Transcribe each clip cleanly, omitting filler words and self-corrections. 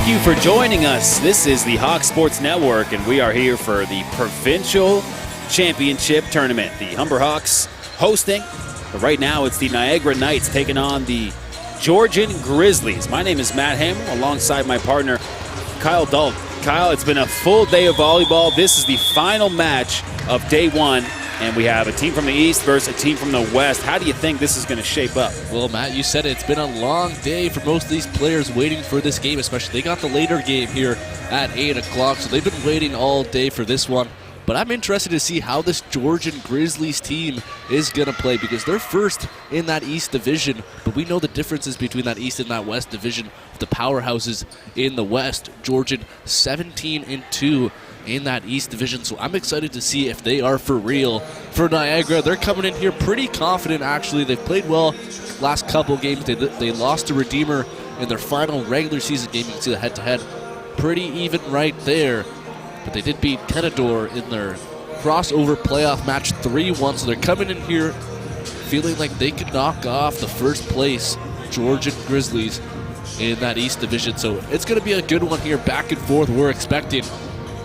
Thank you for joining us. This is the Hawk Sports Network, and we are here for the Provincial Championship Tournament. The Humber Hawks hosting, but right now it's the Niagara Knights taking on the Georgian Grizzlies. My name is Matt Hamill, alongside my partner, Kyle Dalton. Kyle, it's been a full day of volleyball. This is the final match of day one, and we have a team from the East versus a team from the West. How do you think this is going to shape up? Well, Matt, you said it. It's been a long day for most of these players waiting for this game, especially. They got the later game here at 8 o'clock, so they've been waiting all day for this one. But I'm interested to see how this Georgian Grizzlies team is going to play, because they're first in that East Division, but we know the differences between that East and that West Division. The powerhouses in the West, Georgian 17-2 in that East Division, so I'm excited to see if they are for real. For Niagara, they're coming in here pretty confident, actually. They've played well last couple games. They lost to Redeemer in their final regular season game. You can see the head-to-head pretty even right there. But they did beat Kenador in their crossover playoff match 3-1, so they're coming in here feeling like they could knock off the first place Georgian Grizzlies in that East Division. So it's going to be a good one here, back and forth, we're expecting,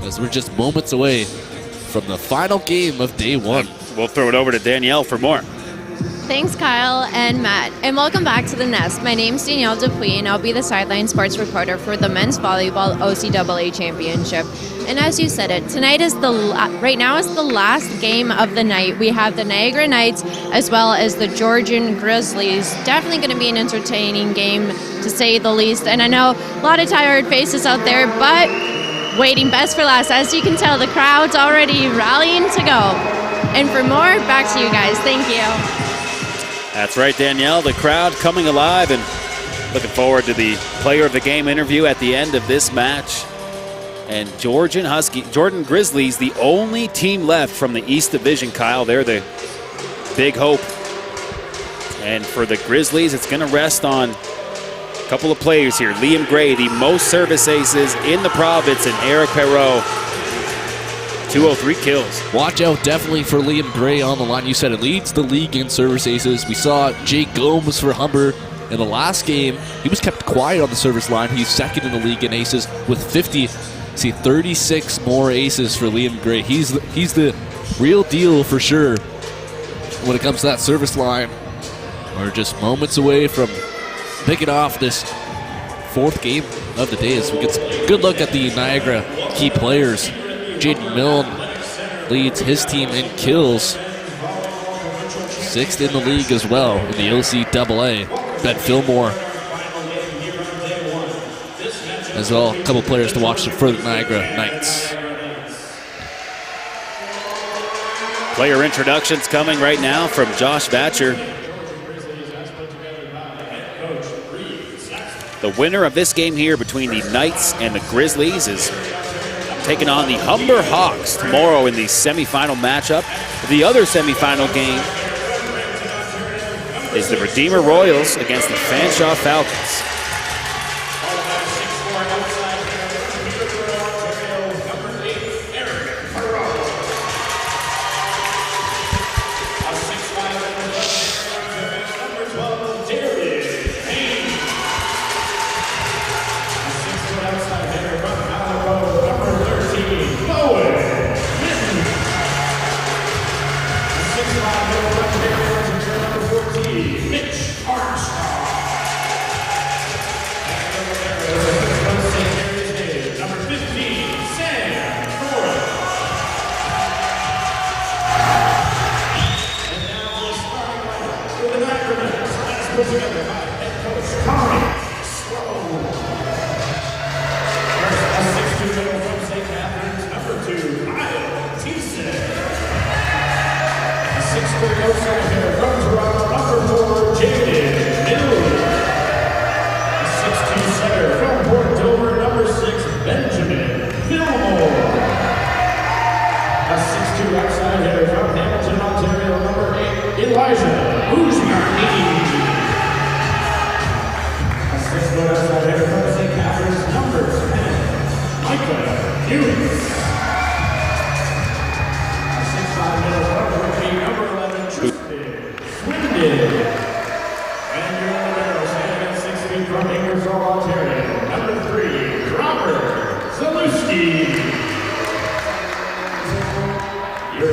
as we're just moments away from the final game of day one. We'll throw it over to Danielle for more. Thanks, Kyle and Matt, and welcome back to the Nest. My name's Danielle Dupuy, and I'll be the sideline sports reporter for the men's volleyball OCAA championship. And as you said it, tonight is right now is the last game of the night. We have the Niagara Knights as well as the Georgian Grizzlies. Definitely going to be an entertaining game, to say the least. And I know a lot of tired faces out there, but waiting best for last. As you can tell, the crowd's already rallying to go. And for more, back to you guys. Thank you. That's right, Danielle. The crowd coming alive, and looking forward to the player of the game interview at the end of this match. And Georgian Grizzlies, the only team left from the East Division, Kyle. They're the big hope. And for the Grizzlies, it's going to rest on a couple of players here. Liam Gray, the most service aces in the province, and Eric Perreault, 203 kills. Watch out definitely for Liam Gray on the line. You said it, leads the league in service aces. We saw Jake Gomes for Humber in the last game. He was kept quiet on the service line. He's second in the league in aces with 50. See, 36 more aces for Liam Gray. He's the real deal for sure when it comes to that service line. We're just moments away from picking off this fourth game of the day, as we get a good look at the Niagara key players. Jaden Milne leads his team in kills. Sixth in the league as well in the OCAA. Ben Fillmore as well. A couple players to watch for the Niagara Knights. Player introductions coming right now from Josh Batcher. The winner of this game here between the Knights and the Grizzlies is taking on the Humber Hawks tomorrow in the semifinal matchup. The other semifinal game is the Redeemer Royals against the Fanshawe Falcons.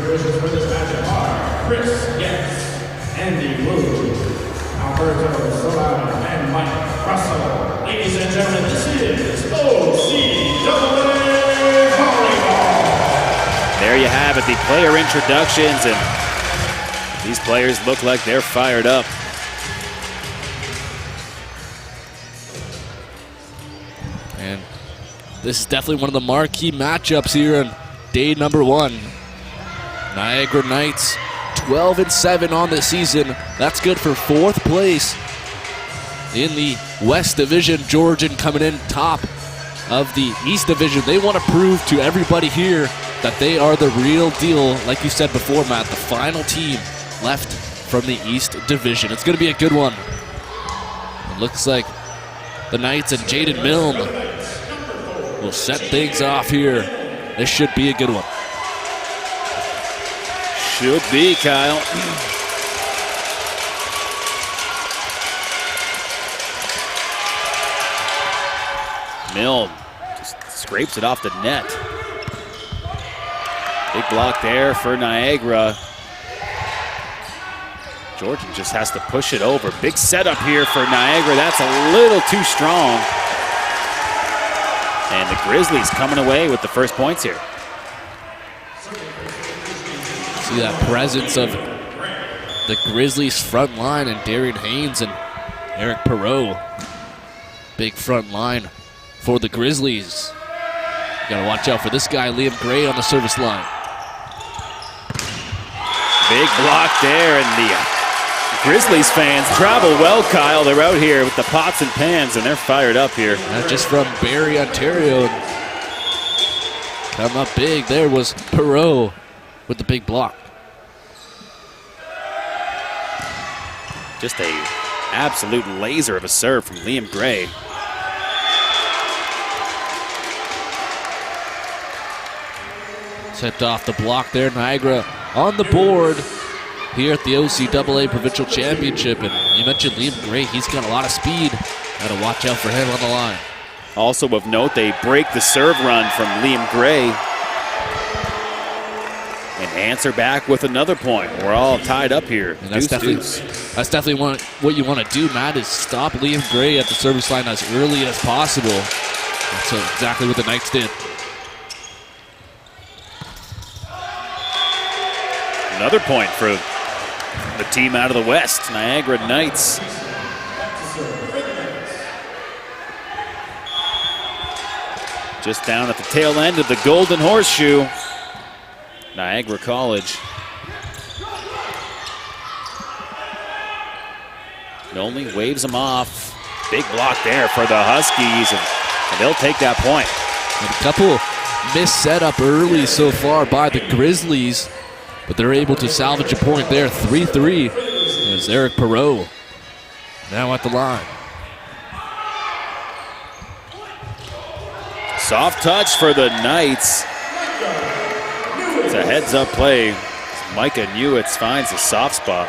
officials for this matchup are Chris Yes, Andy Wu, Alberto Solano, and Mike Russell. Ladies and gentlemen, this is OCAA Volleyball. There you have it, the player introductions, and these players look like they're fired up. And this is definitely one of the marquee matchups here on day number 1. Niagara Knights 12-7 on the season. That's good for 4th place in the West Division. Georgian coming in top of the East Division. They want to prove to everybody here that they are the real deal. Like you said before, Matt, the final team left from the East Division. It's going to be a good one. It looks like the Knights and Jaden Milne will set things off here. This should be a good one. Should be, Kyle. Milne just scrapes it off the net. Big block there for Niagara. Georgian just has to push it over. Big setup here for Niagara. That's a little too strong. And the Grizzlies coming away with the first points here. See that presence of the Grizzlies front line and Darian Haynes and Eric Perot. Big front line for the Grizzlies. You gotta watch out for this guy, Liam Gray, on the service line. Big block there, and the Grizzlies fans travel well, Kyle. They're out here with the pots and pans, and they're fired up here. Not just from Barrie, Ontario. Come up big. There was Perot with the big block. Just a absolute laser of a serve from Liam Gray. Tipped off the block there. Niagara on the board here at the OCAA Provincial Championship. And you mentioned Liam Gray. He's got a lot of speed. Got to watch out for him on the line. Also of note, they break the serve run from Liam Gray and answer back with another point. We're all tied up here. And that's definitely what you want to do, Matt, is stop Liam Gray at the service line as early as possible. That's exactly what the Knights did. Another point for the team out of the West, Niagara Knights. Just down at the tail end of the Golden Horseshoe, Niagara College. Nolny waves them off. Big block there for the Huskies, and they'll take that point. And a couple missed setup early so far by the Grizzlies, but they're able to salvage a point there. 3-3 is Eric Perot now at the line. Soft touch for the Knights. It's a heads-up play. Micah Newitz finds a soft spot.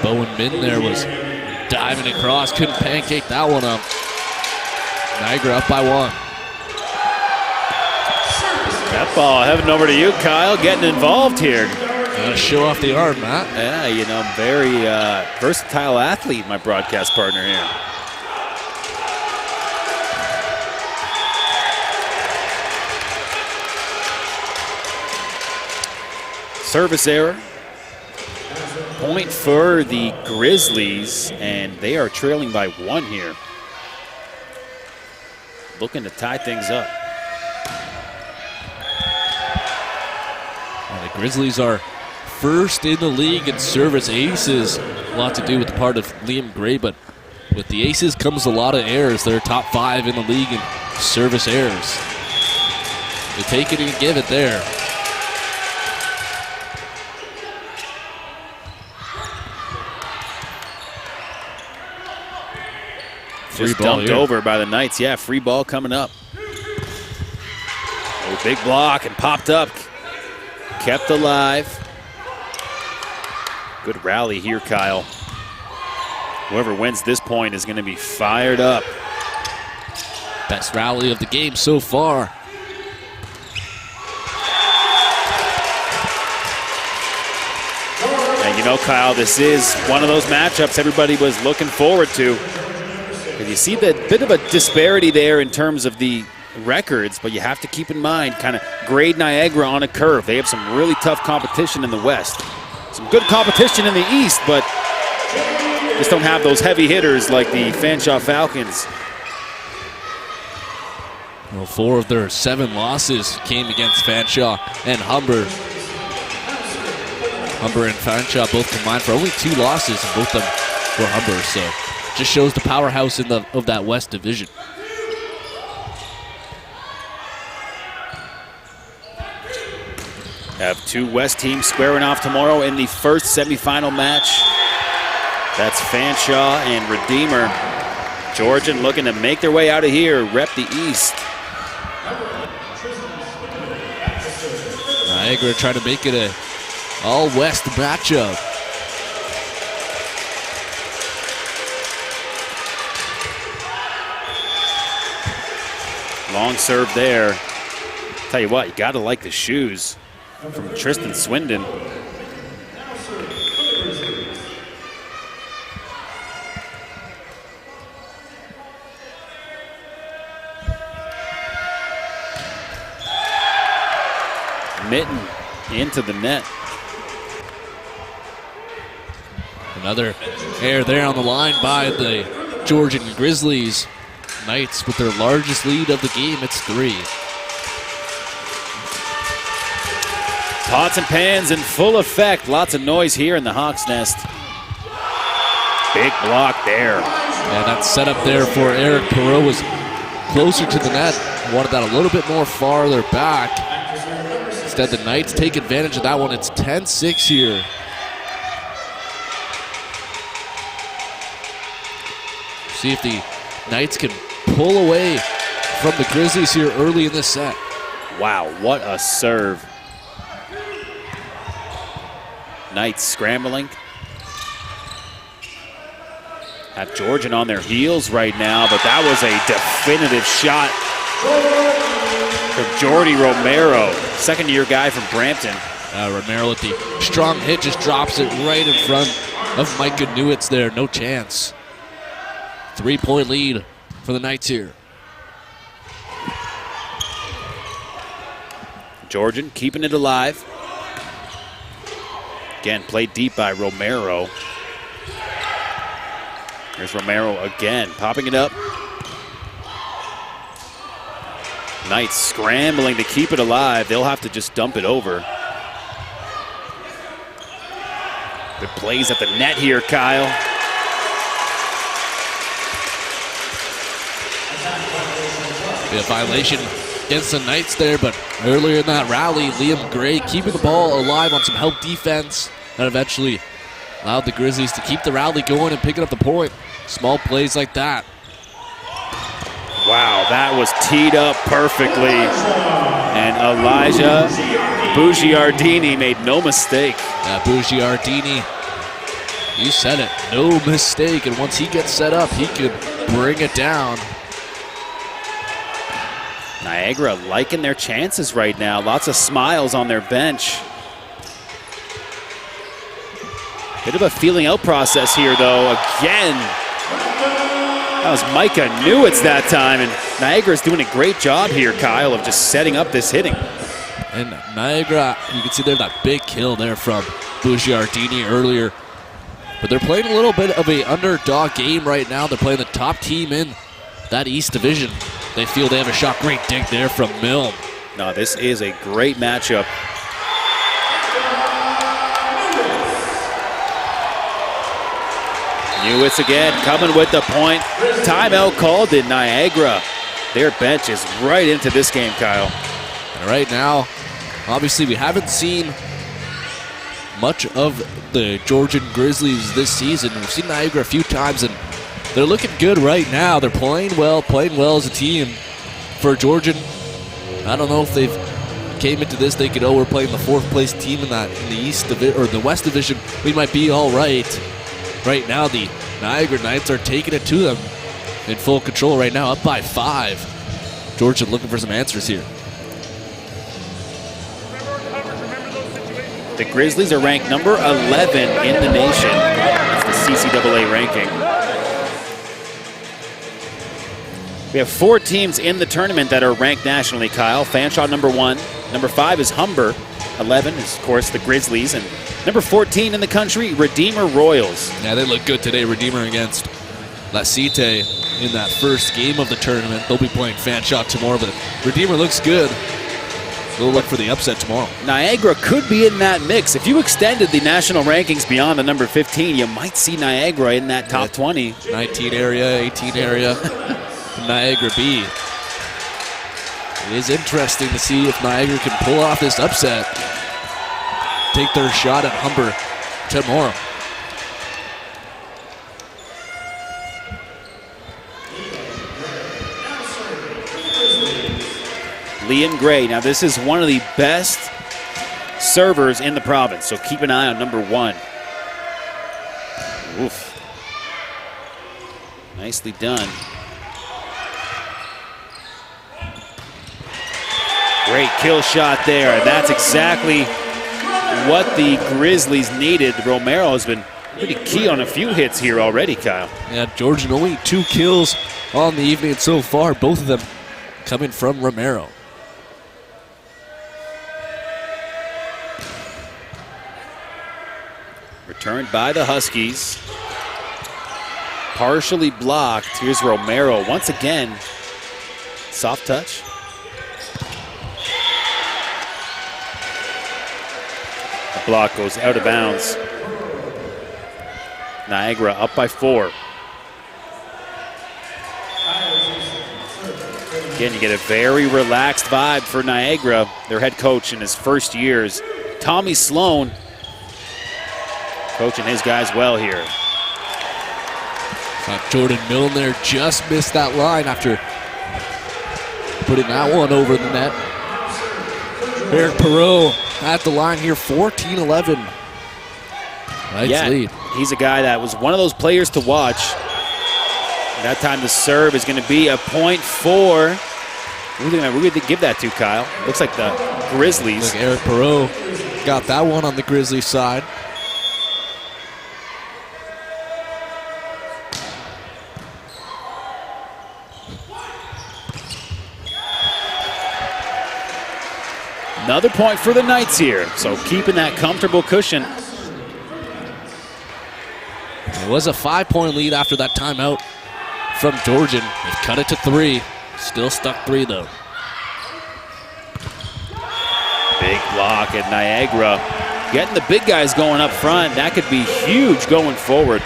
Bowen Min there was diving across, couldn't pancake that one up. Niagara up by 1. That ball heading over to you, Kyle, getting involved here. Gotta show off the arm, Matt. Yeah, you know, very versatile athlete, my broadcast partner here. Service error. Point for the Grizzlies, and they are trailing by 1 here. Looking to tie things up. And the Grizzlies are first in the league in service aces. A lot to do with the part of Liam Gray, but with the aces comes a lot of errors. They're top 5 in the league in service errors. You take it and give it there. Just dumped over by the Knights. Yeah, free ball coming up. Oh, big block and popped up. Kept alive. Good rally here, Kyle. Whoever wins this point is going to be fired up. Best rally of the game so far. You know, Kyle, this is one of those matchups everybody was looking forward to. And you see the bit of a disparity there in terms of the records, but you have to keep in mind kind of grade Niagara on a curve. They have some really tough competition in the West. Some good competition in the East, but just don't have those heavy hitters like the Fanshawe Falcons. Well, 4 of their 7 losses came against Fanshawe and Humber. Humber and Fanshawe both combined for only 2 losses, and both of them were Humber. So just shows the powerhouse of that West Division. Have 2 West teams squaring off tomorrow in the first semifinal match. That's Fanshawe and Redeemer. Georgian looking to make their way out of here, rep the East. Niagara trying to make it a all-West matchup. Long serve there. Tell you what, you gotta like the shoes from Tristan Swindon. Mitten into the net. Another error there on the line by the Georgian Grizzlies. Knights with their largest lead of the game. It's 3. Pots and pans in full effect. Lots of noise here in the Hawks' Nest. Big block there. Yeah, that setup there for Eric Perot was closer to the net. Wanted that a little bit more farther back. Instead, the Knights take advantage of that one. It's 10-6 here. See if the Knights can pull away from the Grizzlies here early in this set. Wow, what a serve. Knights scrambling. Have Georgian on their heels right now, but that was a definitive shot from Jordy Romero, second-year guy from Brampton. Romero with the strong hit just drops it right in front of Micah Newitz there. No chance. 3-point lead for the Knights here. Georgian keeping it alive. Again, played deep by Romero. Here's Romero again, popping it up. Knights scrambling to keep it alive. They'll have to just dump it over. Good plays at the net here, Kyle. A violation against the Knights there, but earlier in that rally, Liam Gray keeping the ball alive on some help defense that eventually allowed the Grizzlies to keep the rally going and picking up the point. Small plays like that. Wow, that was teed up perfectly. And Elijah Bugiardini made no mistake. Bugiardini, you said it, no mistake. And once he gets set up, he can bring it down. Niagara liking their chances right now. Lots of smiles on their bench. Bit of a feeling out process here, though. Again, that was Micah Newitz that time, and Niagara's doing a great job here, Kyle, of just setting up this hitting. And Niagara, you can see there that big kill there from Bugiardini earlier. But they're playing a little bit of an underdog game right now. They're playing the top team in that East Division. They feel they have a shot. Great dig there from Milne. No, this is a great matchup. Newitz again coming with the point. Timeout called in Niagara. Their bench is right into this game, Kyle. And right now, obviously we haven't seen much of the Georgian Grizzlies this season. We've seen Niagara a few times, and they're looking good right now. They're playing well as a team. For Georgian, I don't know if they've came into this thinking, oh, we're playing the 4th place team in the East or the West Division. We might be all right. Right now, the Niagara Knights are taking it to them in full control right now, up by 5. Georgian looking for some answers here. The Grizzlies are ranked number 11 in the nation. That's the CCAA ranking. We have 4 teams in the tournament that are ranked nationally, Kyle. Fanshawe number 1. Number 5 is Humber. 11 is, of course, the Grizzlies. And number 14 in the country, Redeemer Royals. Yeah, they look good today. Redeemer against La Cite in that first game of the tournament. They'll be playing Fanshawe tomorrow, but Redeemer looks good. We'll look for the upset tomorrow. Niagara could be in that mix. If you extended the national rankings beyond the number 15, you might see Niagara in that top 20. 19 area, 18 area, Niagara B. It is interesting to see if Niagara can pull off this upset. Take their shot at Humber tomorrow. Liam Gray. Now, this is one of the best servers in the province, so keep an eye on number 1. Oof. Nicely done. Great kill shot there, and that's exactly what the Grizzlies needed. Romero has been pretty key on a few hits here already, Kyle. Yeah, Georgian only 2 kills on the evening so far, both of them coming from Romero. Returned by the Huskies. Partially blocked. Here's Romero once again. Soft touch. The block goes out of bounds. Niagara up by 4. Again, you get a very relaxed vibe for Niagara. Their head coach in his first years, Tommy Sloan, coaching his guys well here. Jordan Milne there just missed that line after putting that one over the net. Eric Perot at the line here, 14-11. Nice lead. He's a guy that was one of those players to watch. That time the serve is going to be a .4. Who are we going to give that to, Kyle? Looks like the Grizzlies. Look, Eric Perot got that one on the Grizzlies side. Another point for the Knights here, so keeping that comfortable cushion. It was a 5-point lead after that timeout from Georgian. They've cut it to 3. Still stuck 3, though. Big block at Niagara. Getting the big guys going up front, that could be huge going forward.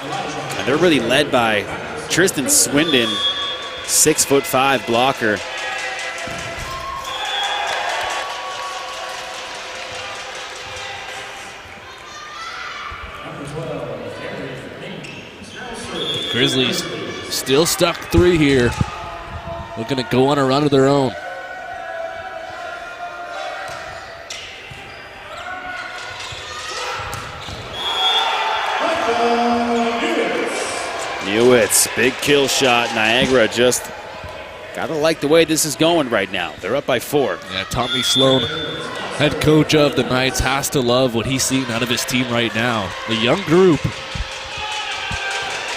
And they're really led by Tristan Swindon, 6'5" blocker. Grizzlies still stuck 3 here. Looking to go on a run of their own. Newitz, big kill shot. Niagara just gotta like the way this is going right now. They're up by 4. Yeah, Tommy Sloan, head coach of the Knights, has to love what he's seeing out of his team right now. The young group,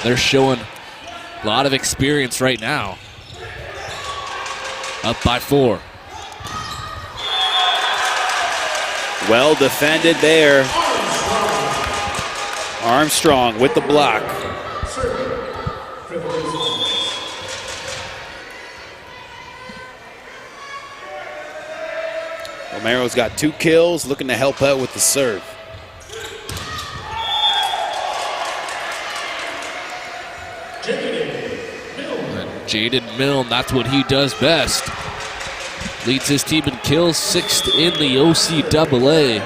they're showing a lot of experience right now. Up by 4. Well defended there. Armstrong with the block. Romero's got 2 kills, looking to help out with the serve. Jaden Milne, that's what he does best. Leads his team in kills, 6th in the OCAA.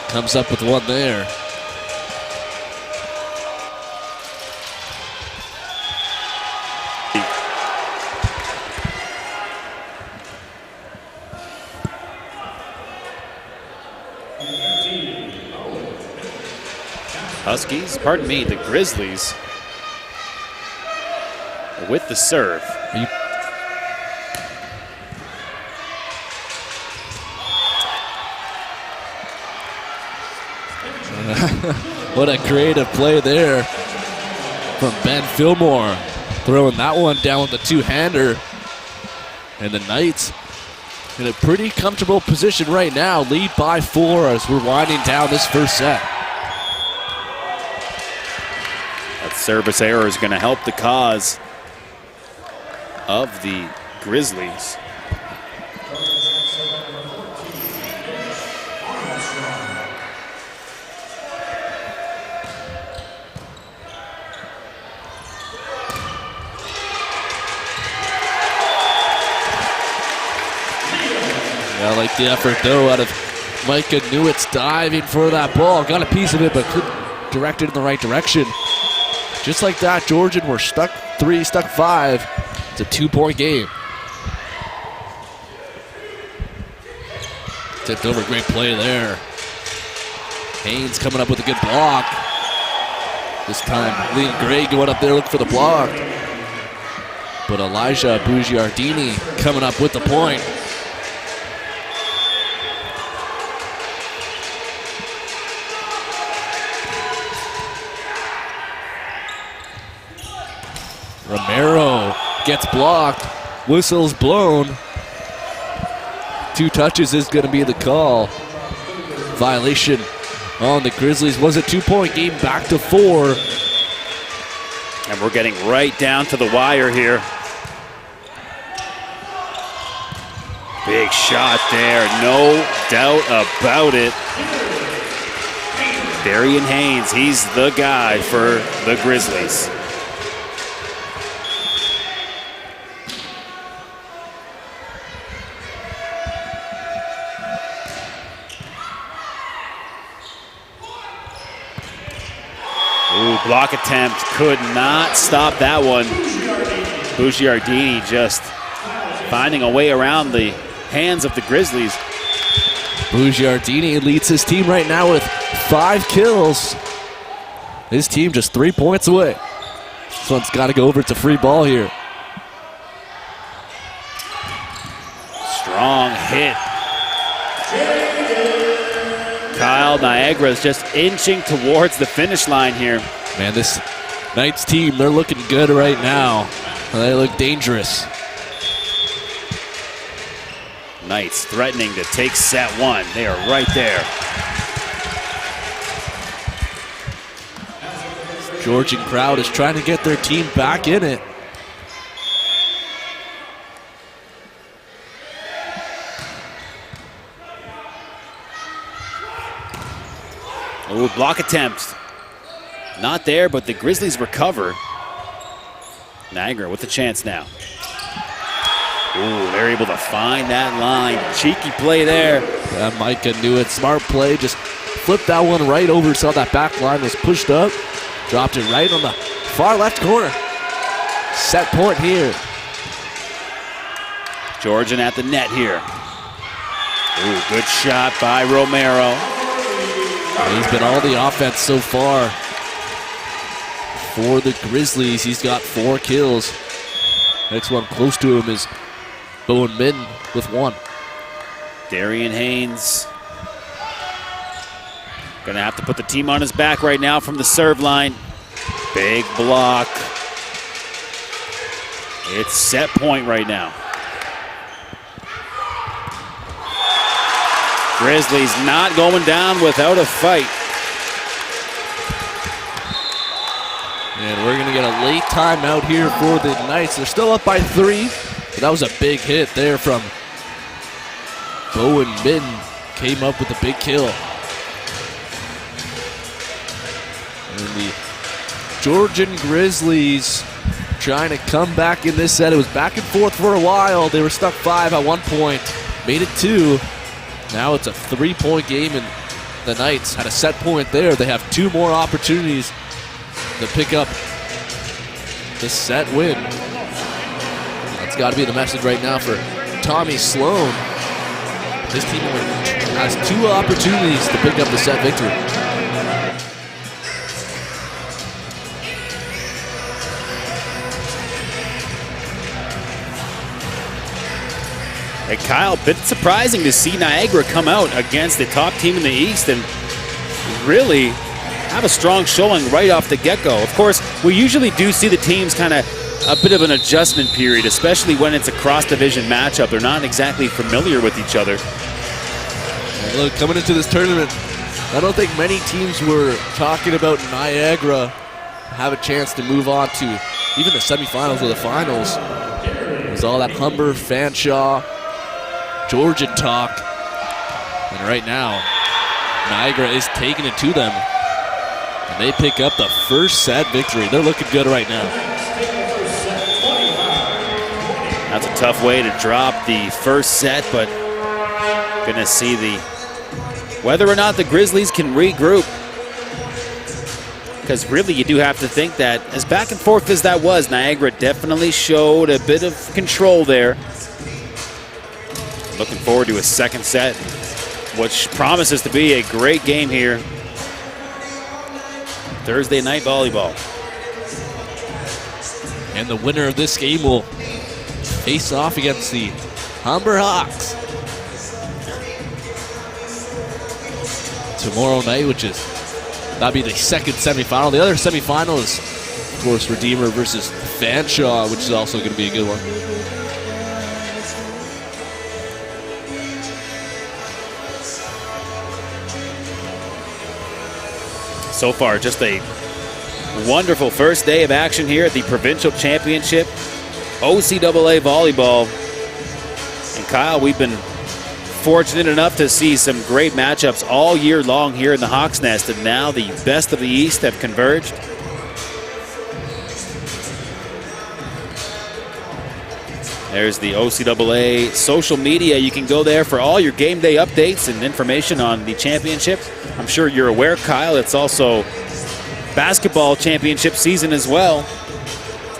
Comes up with 1 there. Huskies, pardon me, the Grizzlies with the serve. What a creative play there from Ben Fillmore. Throwing that one down with a two-hander. And the Knights in a pretty comfortable position right now. Lead by 4 as we're winding down this first set. That service error is going to help the cause of the Grizzlies. I like the effort, though, out of Micah Newitt's diving for that ball. Got a piece of it, but couldn't direct it in the right direction. Just like that, Georgian were stuck 3, stuck 5. It's a 2-point game. Tipped over, great play there. Haynes coming up with a good block. This time, Liam Gray going up there looking for the block. But Elijah Bugiardini coming up with the point. Romero gets blocked, whistle's blown. 2 touches is going to be the call. Violation on the Grizzlies. Was a 2-point game, back to 4. And we're getting right down to the wire here. Big shot there, no doubt about it. Darian Haynes, he's the guy for the Grizzlies. Ooh, block attempt, could not stop that one. Bugiardini just finding a way around the hands of the Grizzlies. Bugiardini leads his team right now with 5 kills. His team just 3 points away. This one's got to go over to free ball here. Strong hit. Kyle, Niagara is just inching towards the finish line here. Man, this Knights team, they're looking good right now. They look dangerous. Knights threatening to take set 1. They are right there. Georgian crowd is trying to get their team back in it. Oh, block attempt. Not there, but the Grizzlies recover. Niagara with a chance now. Ooh, they're able to find that line. Cheeky play there. Yeah, Micah knew it. Smart play. Just flipped that one right over. Saw that back line was pushed up. Dropped it right on the far left corner. Set point here. Georgian at the net here. Ooh, good shot by Romero. He's been all the offense so far for the Grizzlies. He's got 4 kills. Next one close to him is Bowen Midden with 1. Darian Haynes gonna have to put the team on his back right now from the serve line. Big block. It's set point right now. Grizzlies not going down without a fight. And we're going to get a late timeout here for the Knights. They're still up by 3, but that was a big hit there from Bowen Midden. Came up with a big kill. And the Georgian Grizzlies trying to come back in this set. It was back and forth for a while. They were stuck 5 at one point. Made it 2. Now it's a 3-point game, and the Knights had a set point there. They have 2 more opportunities to pick up the set win. That's got to be the message right now for Tommy Sloan. His team has 2 opportunities to pick up the set victory. Hey, Kyle, bit surprising to see Niagara come out against the top team in the East and really have a strong showing right off the get-go. Of course, we usually do see the teams kind of a bit of an adjustment period, especially when it's a cross-division matchup. They're not exactly familiar with each other. Look, coming into this tournament, I don't think many teams were talking about Niagara have a chance to move on to even the semifinals or the finals. It was all that Humber, Fanshawe, Georgian talk. And right now, Niagara is taking it to them. And they pick up the first set victory. They're looking good right now. That's a tough way to drop the first set, but gonna see whether or not the Grizzlies can regroup. Because really you do have to think that, as back and forth as that was, Niagara definitely showed a bit of control there. Looking forward to a second set, which promises to be a great game here. Thursday night volleyball. And the winner of this game will face off against the Humber Hawks tomorrow night, that'll be the second semifinal. The other semifinal is, of course, Redeemer versus Fanshawe, which is also going to be a good one. So far, just a wonderful first day of action here at the Provincial Championship, OCAA Volleyball. And Kyle, we've been fortunate enough to see some great matchups all year long here in the Hawks Nest, and now the best of the East have converged. There's the OCAA social media. You can go there for all your game day updates and information on the championship. I'm sure you're aware, Kyle, it's also basketball championship season as well.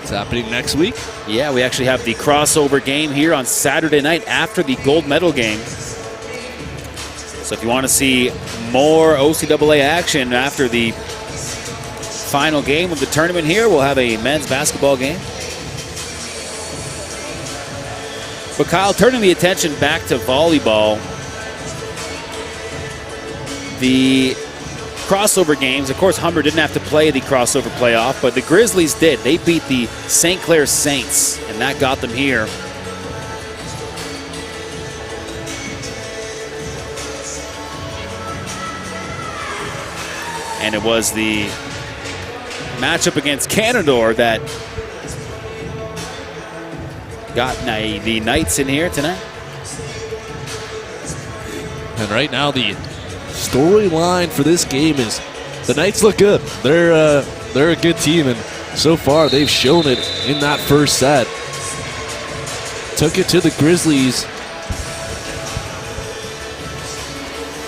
It's happening next week. Yeah, we actually have the crossover game here on Saturday night after the gold medal game. So if you want to see more OCAA action after the final game of the tournament here, we'll have a men's basketball game. But Kyle, turning the attention back to volleyball, the crossover games, of course, Humber didn't have to play the crossover playoff, but the Grizzlies did. They beat the St. Clair Saints, and that got them here. And it was the matchup against Canadore that got the Knights in here tonight. And right now, the storyline for this game is the Knights look good. They're a good team, and so far they've shown it in that first set. Took it to the Grizzlies.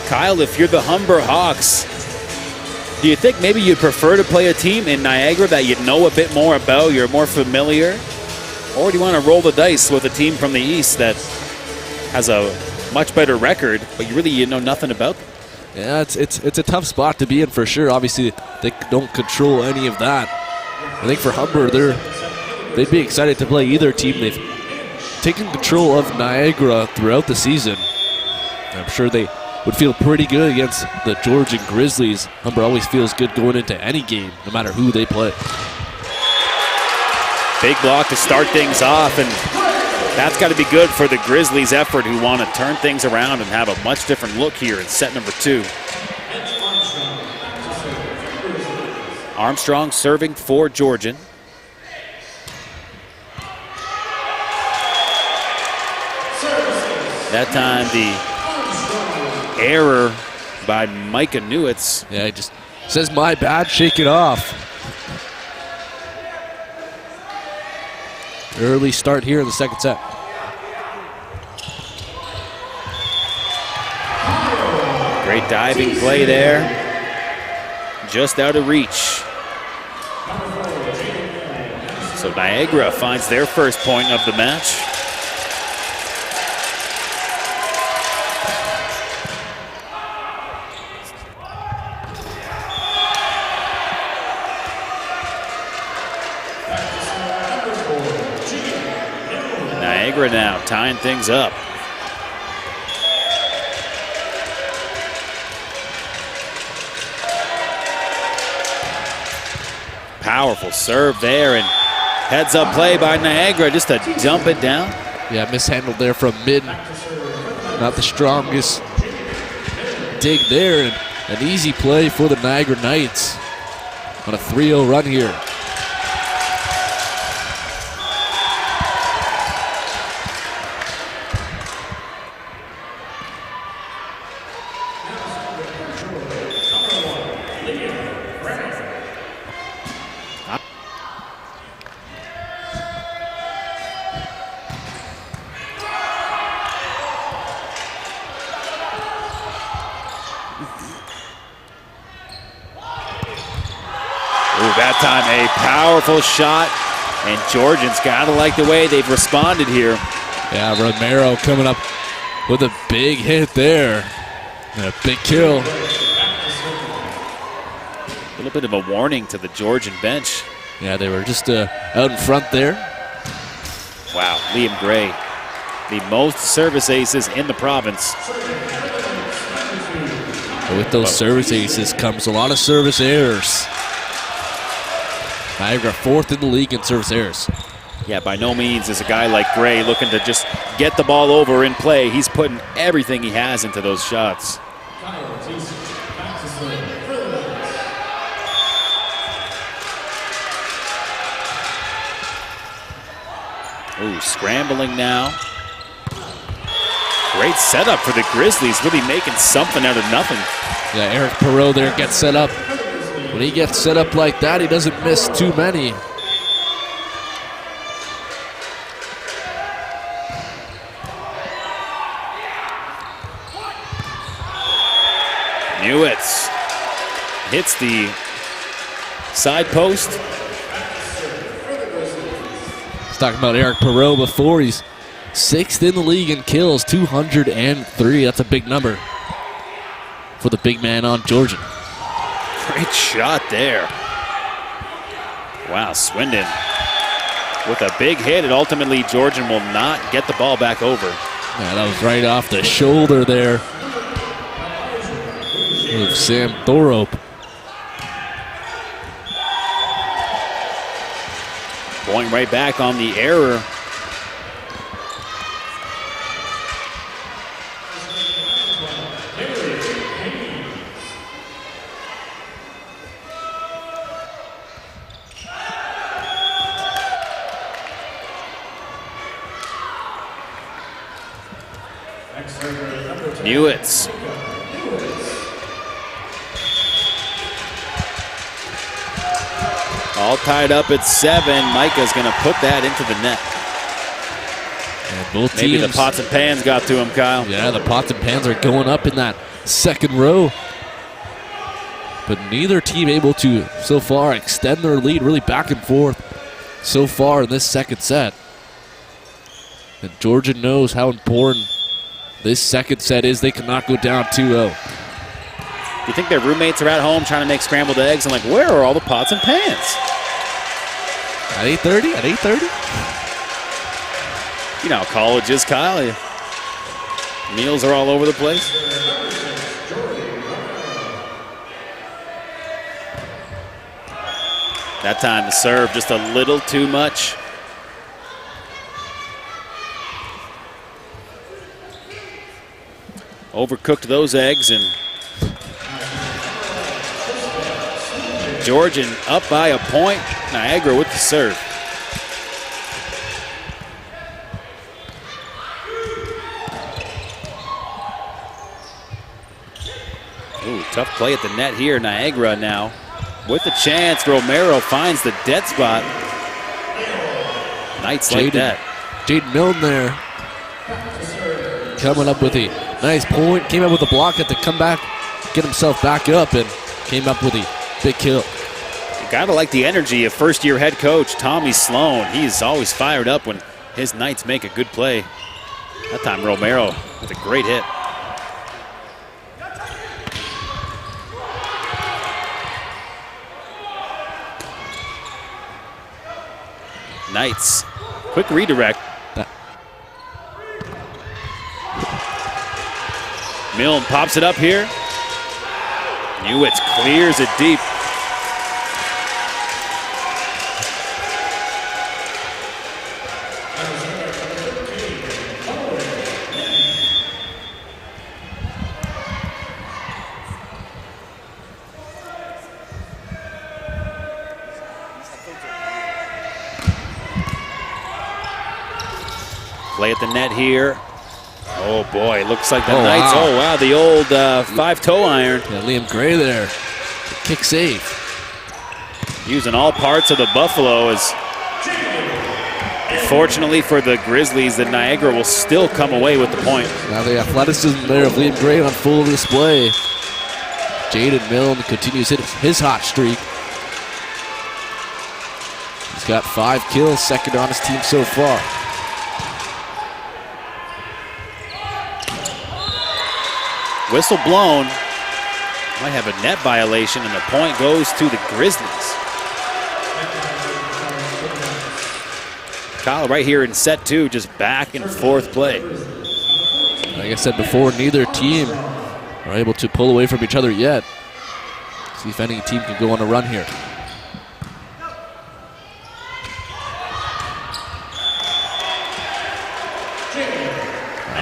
Kyle, if you're the Humber Hawks, do you think maybe you'd prefer to play a team in Niagara that you know a bit more about, you're more familiar? Or do you want to roll the dice with a team from the East that has a much better record, but you know nothing about them? Yeah, it's a tough spot to be in for sure. Obviously, they don't control any of that. I think for Humber, they'd be excited to play either team. They've taken control of Niagara throughout the season. I'm sure they would feel pretty good against the Georgian Grizzlies. Humber always feels good going into any game, no matter who they play. Big block to start things off, and that's got to be good for the Grizzlies' effort, who want to turn things around and have a much different look here in set number 2. Armstrong serving for Georgian. That time the error by Micah Newitz. Yeah, he just says, my bad, shake it off. Early start here in the second set. Great diving play there. Just out of reach. So Niagara finds their first point of the match. Niagara now tying things up. powerful serve there, and heads up play by Niagara just to dump it down. Yeah, mishandled there from mid. Not the strongest dig there, and an easy play for the Niagara Knights on a 3-0 run here. That time a powerful shot, and Georgians gotta like the way they've responded here. Yeah, Romero coming up with a big hit there, and a big kill. A little bit of a warning to the Georgian bench. Yeah, they were just out in front there. Wow, Liam Gray, the most service aces in the province. But with those service aces comes a lot of service errors. Niagara 4th in the league in service errors. Yeah, by no means is a guy like Gray looking to just get the ball over in play. He's putting everything he has into those shots. Ooh, scrambling now. Great setup for the Grizzlies, really making something out of nothing. Yeah, Eric Perreault there gets set up. When he gets set up like that, he doesn't miss too many. Newitz hits the side post. Let's talk about Eric Perreault before. He's 6th in the league in kills, 203. That's a big number for the big man on Georgian. Great shot there. Wow, Swindon with a big hit, and ultimately Georgian will not get the ball back over. Yeah, that was right off the shoulder there of Sam Thorope. Going right back on the error. Newitz. All tied up at 7. Micah's going to put that into the net. And both Maybe teams, the pots and pans got to him, Kyle. Yeah, the pots and pans are going up in that second row. But neither team able to, so far, extend their lead really back and forth so far in this second set. And Georgia knows how important this second set is. They cannot go down 2-0. You think their roommates are at home trying to make scrambled eggs and like, where are all the pots and pans? At 8:30? At 8:30? You know how college is, Kyle. Meals are all over the place. That time the serve just a little too much. Overcooked those eggs, and Georgian up by a point. Niagara with the serve. Ooh, tough play at the net here. Niagara now with the chance. Romero finds the dead spot. Knights like that. Jaden Milne there coming up with a nice point. Came up with a block, had to come back, get himself back up, and came up with a big kill. You gotta like the energy of first-year head coach Tommy Sloan. He's always fired up when his Knights make a good play. That time Romero with a great hit. Knights, quick redirect. Milne pops it up here. Newitz clears it deep. Play at the net here. Oh boy, looks like the Oh, Knights. wow. Oh wow, the old 5-toe iron. Yeah, Liam Gray there. Kick save. Using all parts of the Buffalo. As fortunately for the Grizzlies, the Niagara will still come away with the point. Now the athleticism there of Liam Gray on full display. Jaden Milne continues his hot streak. He's got 5 kills, second on his team so far. Whistle blown. Might have a net violation, and the point goes to the Grizzlies. Kyle right here in set 2, just back and forth play. Like I said before, neither team are able to pull away from each other yet. See if any team can go on a run here.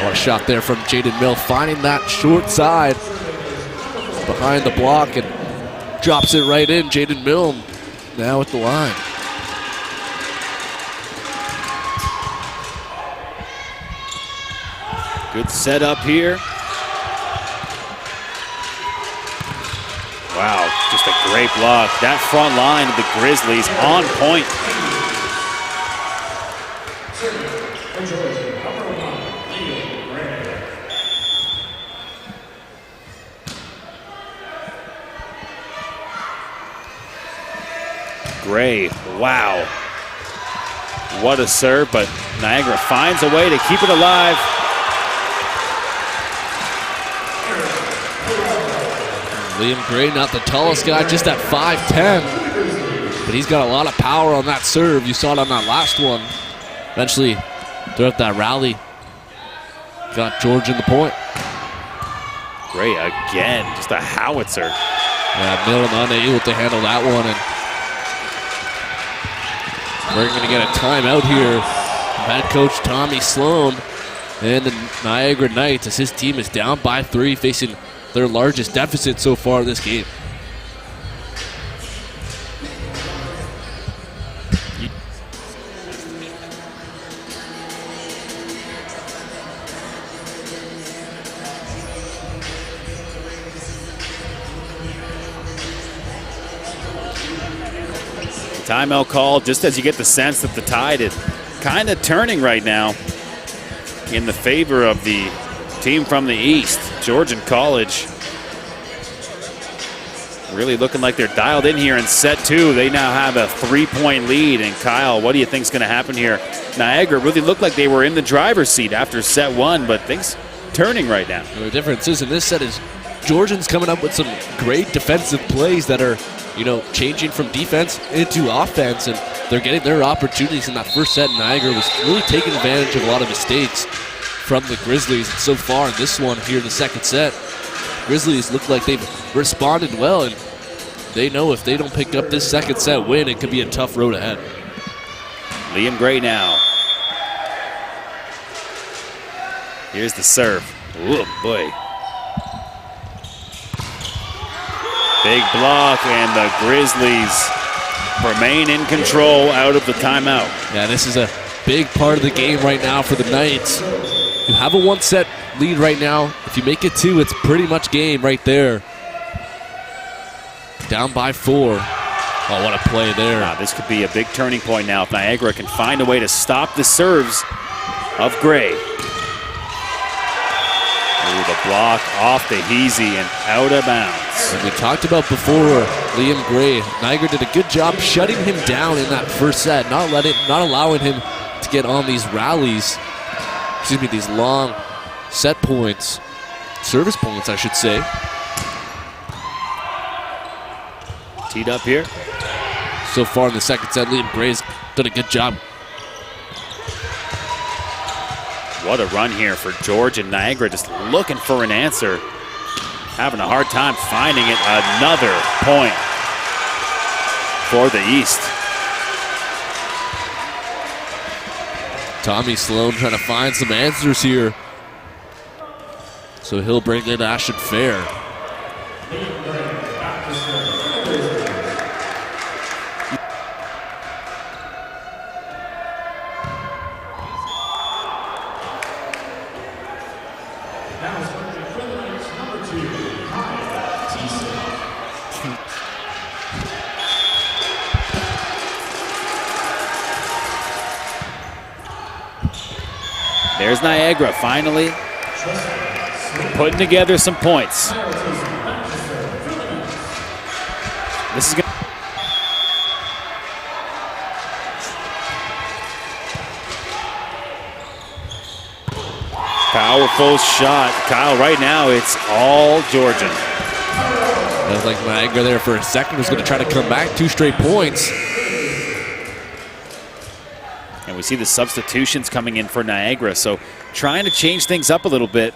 What a shot there from Jaden Milne, finding that short side behind the block and drops it right in. Jaden Milne now at the line. Good setup here. Wow, just a great block. That front line of the Grizzlies on point. Gray, wow. What a serve, but Niagara finds a way to keep it alive. Liam Gray, not the tallest guy, just at 5'10", but he's got a lot of power on that serve. You saw it on that last one. Eventually, throughout that rally, got Georgian the point. Gray again, just a howitzer. Yeah, Milne unable to handle that one, and we're going to get a timeout here. Head coach Tommy Sloan and the Niagara Knights, as his team is down by 3, facing their largest deficit so far this game. Timeout call just as you get the sense that the tide is kind of turning right now in the favor of the team from the East, Georgian College. Really looking like they're dialed in here in set 2. They now have a 3-point lead. And Kyle, what do you think is going to happen here? Niagara really looked like they were in the driver's seat after set 1, but things turning right now. The difference is in this set is Georgian's coming up with some great defensive plays that are, changing from defense into offense, and they're getting their opportunities in that first set. Niagara was really taking advantage of a lot of mistakes from the Grizzlies. And so far in this one here in the second set, Grizzlies look like they've responded well, and they know if they don't pick up this second set win, it could be a tough road ahead. Liam Gray now. Here's the serve. Oh boy. Big block, and the Grizzlies remain in control out of the timeout. Yeah, this is a big part of the game right now for the Knights. You have a 1-set lead right now. If you make it 2, it's pretty much game right there. Down by 4. Oh, what a play there. Wow, this could be a big turning point now if Niagara can find a way to stop the serves of Gray. Ooh, the block off the Heasy and out of bounds. And we talked about before, Liam Gray. Niagara did a good job shutting him down in that first set, not allowing him to get on these rallies. These long set points, service points, I should say. Teed up here. So far in the second set, Liam Gray's done a good job. What a run here for George and Niagara, just looking for an answer. Having a hard time finding it. Another point for the East. Tommy Sloan trying to find some answers here. So he'll bring in Ashton Fair. There's Niagara finally putting together some points. This is good. Powerful shot. Kyle, right now it's all Georgian. It was like Niagara there for a second was going to try to come back. 2 straight points. And we see the substitutions coming in for Niagara, so trying to change things up a little bit.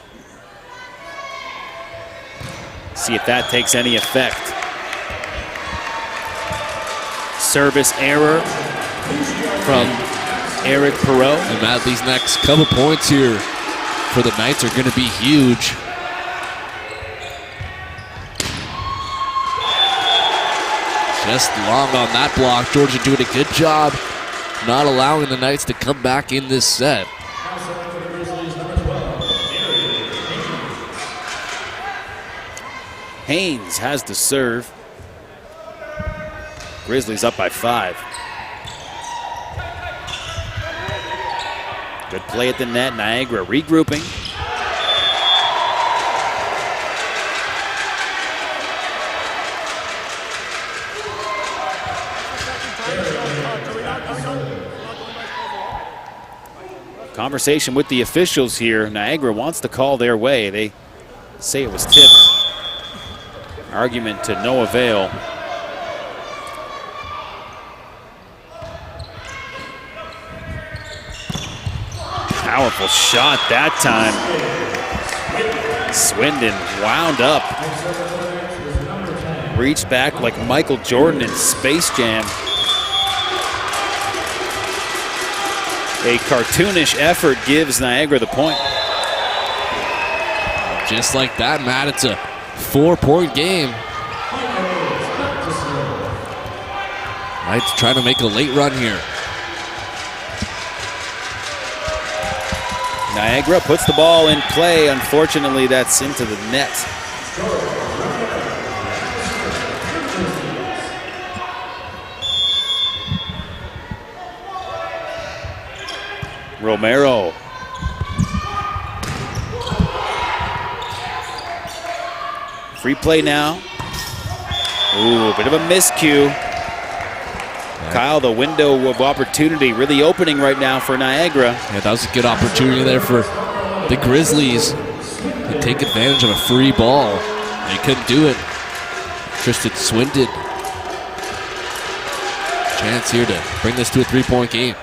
See if that takes any effect. Service error from Eric Perot. And Matt, these next couple points here for the Knights are going to be huge. Just long on that block. Georgia doing a good job not allowing the Knights to come back in this set. Haynes has to serve. Grizzlies up by 5. Good play at the net. Niagara regrouping. Conversation with the officials here. Niagara wants the call their way. They say it was tipped. Argument to no avail. Powerful shot that time. Swindon wound up. Reached back like Michael Jordan in Space Jam. A cartoonish effort gives Niagara the point. Just like that, Matt, it's a 4-point game. Knights trying to make a late run here. Niagara puts the ball in play. Unfortunately, that's into the net. Romero. Free play now. Ooh, a bit of a miscue. Kyle, the window of opportunity really opening right now for Niagara. Yeah, that was a good opportunity there for the Grizzlies to take advantage of a free ball. They couldn't do it. Tristan Swindon. Chance here to bring this to a 3-point game.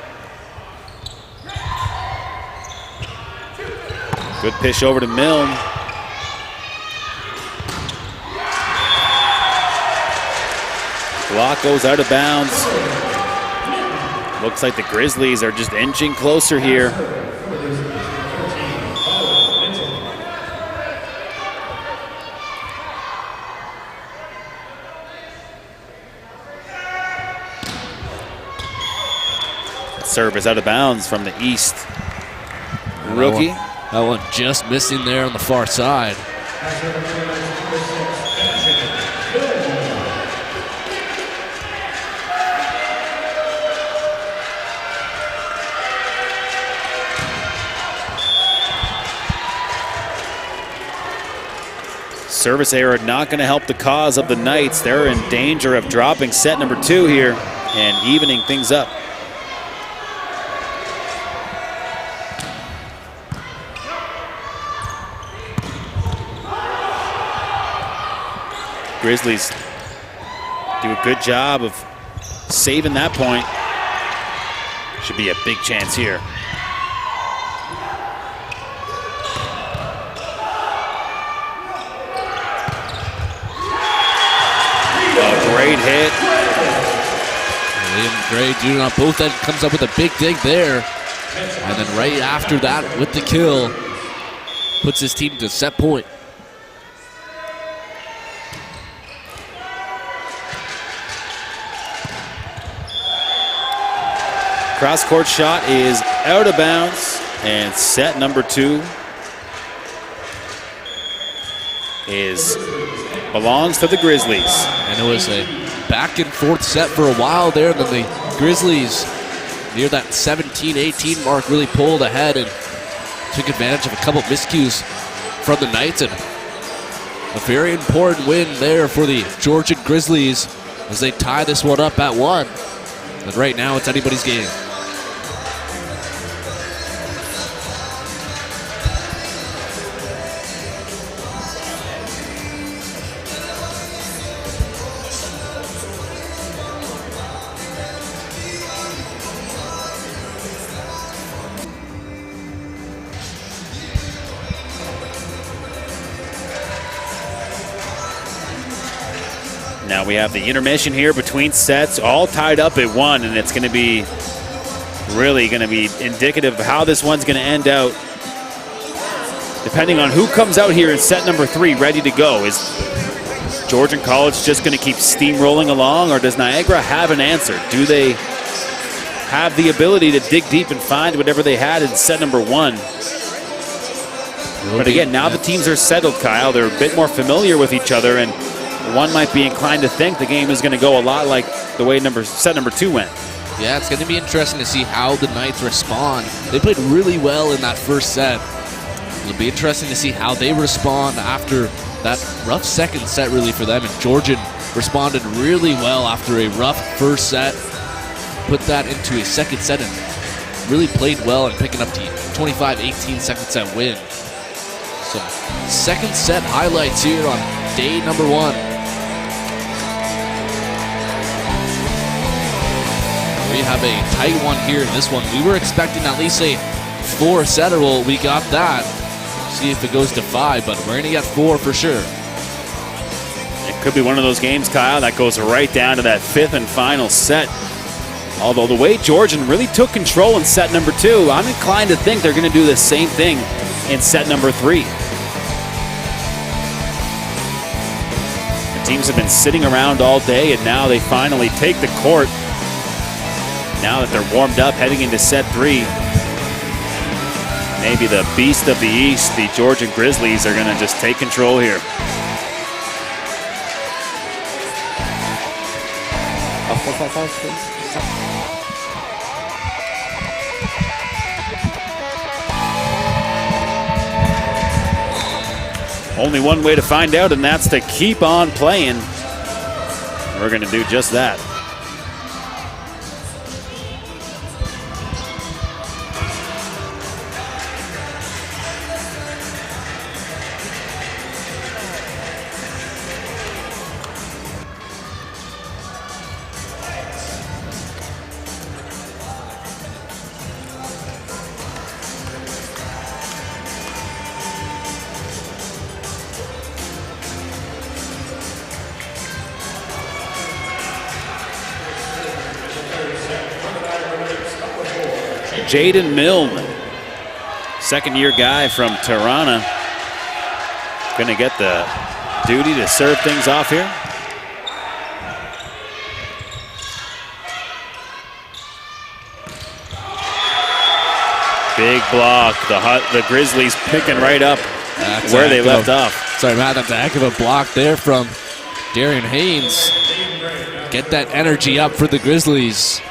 Good pitch over to Milne. Block goes out of bounds. Looks like the Grizzlies are just inching closer here. Serve is out of bounds from the east. Rookie. That one just missing there on the far side. Service error not going to help the cause of the Knights. They're in danger of dropping set number 2 here and evening things up. Grizzlies do a good job of saving that point. Should be a big chance here. A great hit. Liam Gray doing on both ends, comes up with a big dig there. And then right after that with the kill, puts his team to set point. Cross-court shot is out of bounds, and set number 2 belongs to the Grizzlies. And it was a back and forth set for a while there. Then the Grizzlies, near that 17-18 mark, really pulled ahead and took advantage of a couple miscues from the Knights. And a very important win there for the Georgian Grizzlies as they tie this one up at 1. And right now it's anybody's game. Now we have the intermission here between sets, all tied up at 1, and it's going to be really indicative of how this one's going to end out. Depending on who comes out here in set number 3 ready to go. Is Georgian College just going to keep steamrolling along, or does Niagara have an answer? Do they have the ability to dig deep and find whatever they had in set number 1? But again, now the teams are settled, Kyle. They're a bit more familiar with each other, and one might be inclined to think the game is going to go a lot like the way set number 2 went. Yeah, it's going to be interesting to see how the Knights respond. They played really well in that first set. It'll be interesting to see how they respond after that rough second set, really, for them. And Georgian responded really well after a rough first set, put that into a second set, and really played well in picking up the 25-18 second set win. Some second set highlights here on day number 1. We have a tight one here in this one. We were expecting at least a 4-setter. Well, we got that. See if it goes to 5, but we're going to get 4 for sure. It could be one of those games, Kyle, that goes right down to that 5th and final set. Although the way Georgian really took control in set number 2, I'm inclined to think they're going to do the same thing in set number 3. The teams have been sitting around all day, and now they finally take the court. Now that they're warmed up heading into set 3, maybe the beast of the East, the Georgian Grizzlies, are going to just take control here. Only one way to find out, and that's to keep on playing. We're going to do just that. Jaden Milne, second-year guy from Tirana, going to get the duty to serve things off here. Big block. The Grizzlies picking right up where they left off. Sorry, Matt, that's a heck of a block there from Darian Haynes. Get that energy up for the Grizzlies.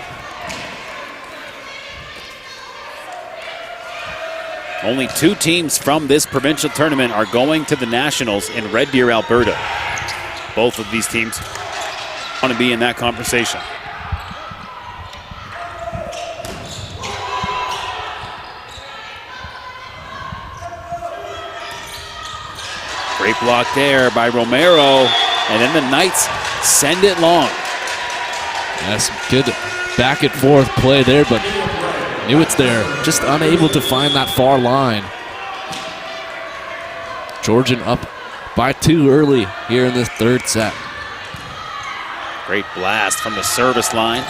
Only 2 teams from this provincial tournament are going to the Nationals in Red Deer, Alberta. Both of these teams want to be in that conversation. Great block there by Romero, and then the Knights send it long. That's good back and forth play there, but knew it's there, just unable to find that far line. Georgian up by 2 early here in this third set. Great blast from the service line.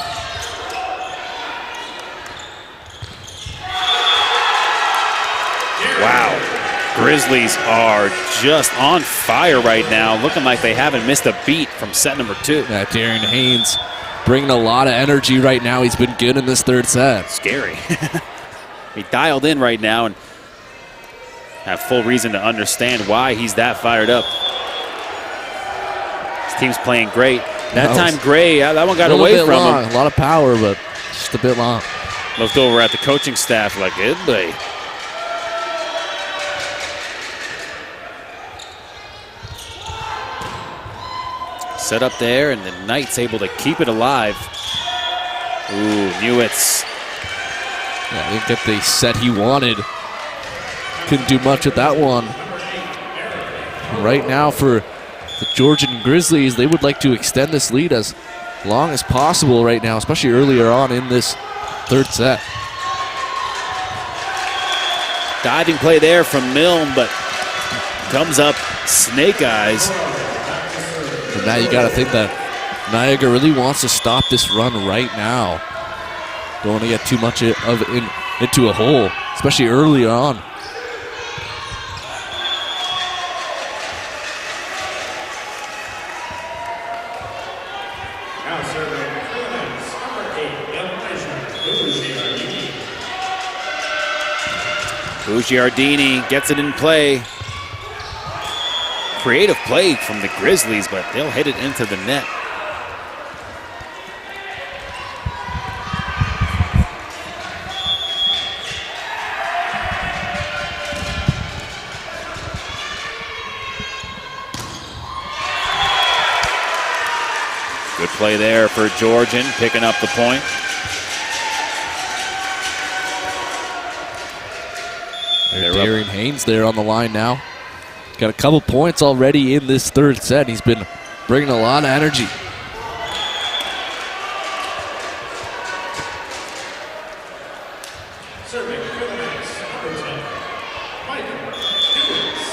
Wow, Grizzlies are just on fire right now, looking like they haven't missed a beat from set number 2. Yeah, Darian Haynes bringing a lot of energy right now. He's been good in this third set. Scary. He dialed in right now and have full reason to understand why he's that fired up. team's playing great. That time, Gray, that one got away from him. A lot of power, but just a bit long. Looked over at the coaching staff like, good play. Set up there, and the Knights able to keep it alive. Ooh, Newitz. Yeah, I didn't get the set he wanted. Couldn't do much with that one. And right now for the Georgian Grizzlies, they would like to extend this lead as long as possible right now, especially earlier on in this third set. Diving play there from Milne, but comes up snake eyes. And now you got to think that Niagara really wants to stop this run right now. Don't want to get too much into a hole, especially early on. Now serving for the Knights, number 8, young Giardini gets it in play. Creative play from the Grizzlies, but they'll hit it into the net. Good play there for Georgian, picking up the point. Darian Haynes there on the line now. Got a couple points already in this third set. He's been bringing a lot of energy. Serving for the Knights, number 10, Michael Newitz.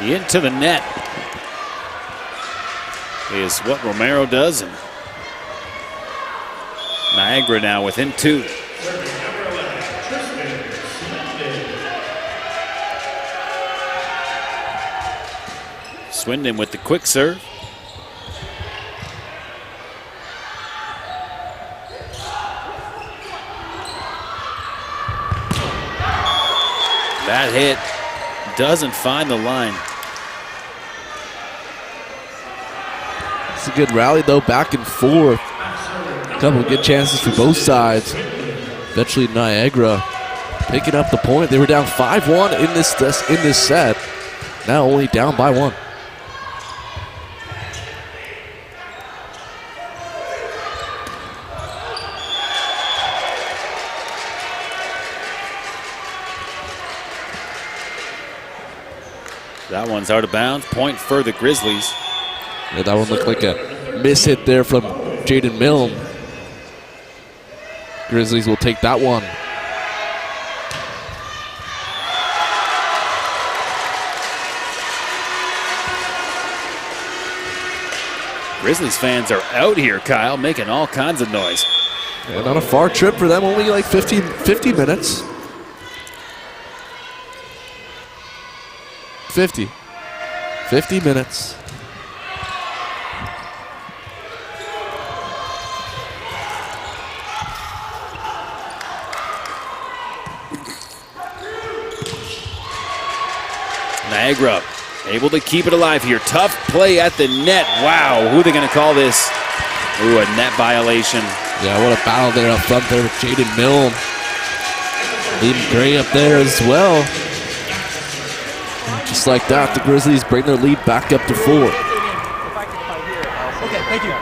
Into the net is what Romero does, and Niagara now within 2. Swindon with the quick serve. That hit doesn't find the line. It's a good rally though, back and forth. A couple of good chances for both sides. Eventually Niagara picking up the point. They were down 5-1 in this set. Now only down by 1. That one's out of bounds. Point for the Grizzlies. Yeah, that one looked like a miss hit there from Jaden Milne. Grizzlies will take that one. Grizzlies fans are out here, Kyle, making all kinds of noise. Yeah, not a far trip for them, only like 50 minutes. 50 minutes. Niagara able to keep it alive here. Tough play at the net. Wow, who are they going to call this? Ooh, a net violation. Yeah, what a battle there up front there with Jaden Milne. Leading Gray up there as well. Just like that, the Grizzlies bring their lead back up to 4. Okay, thank you.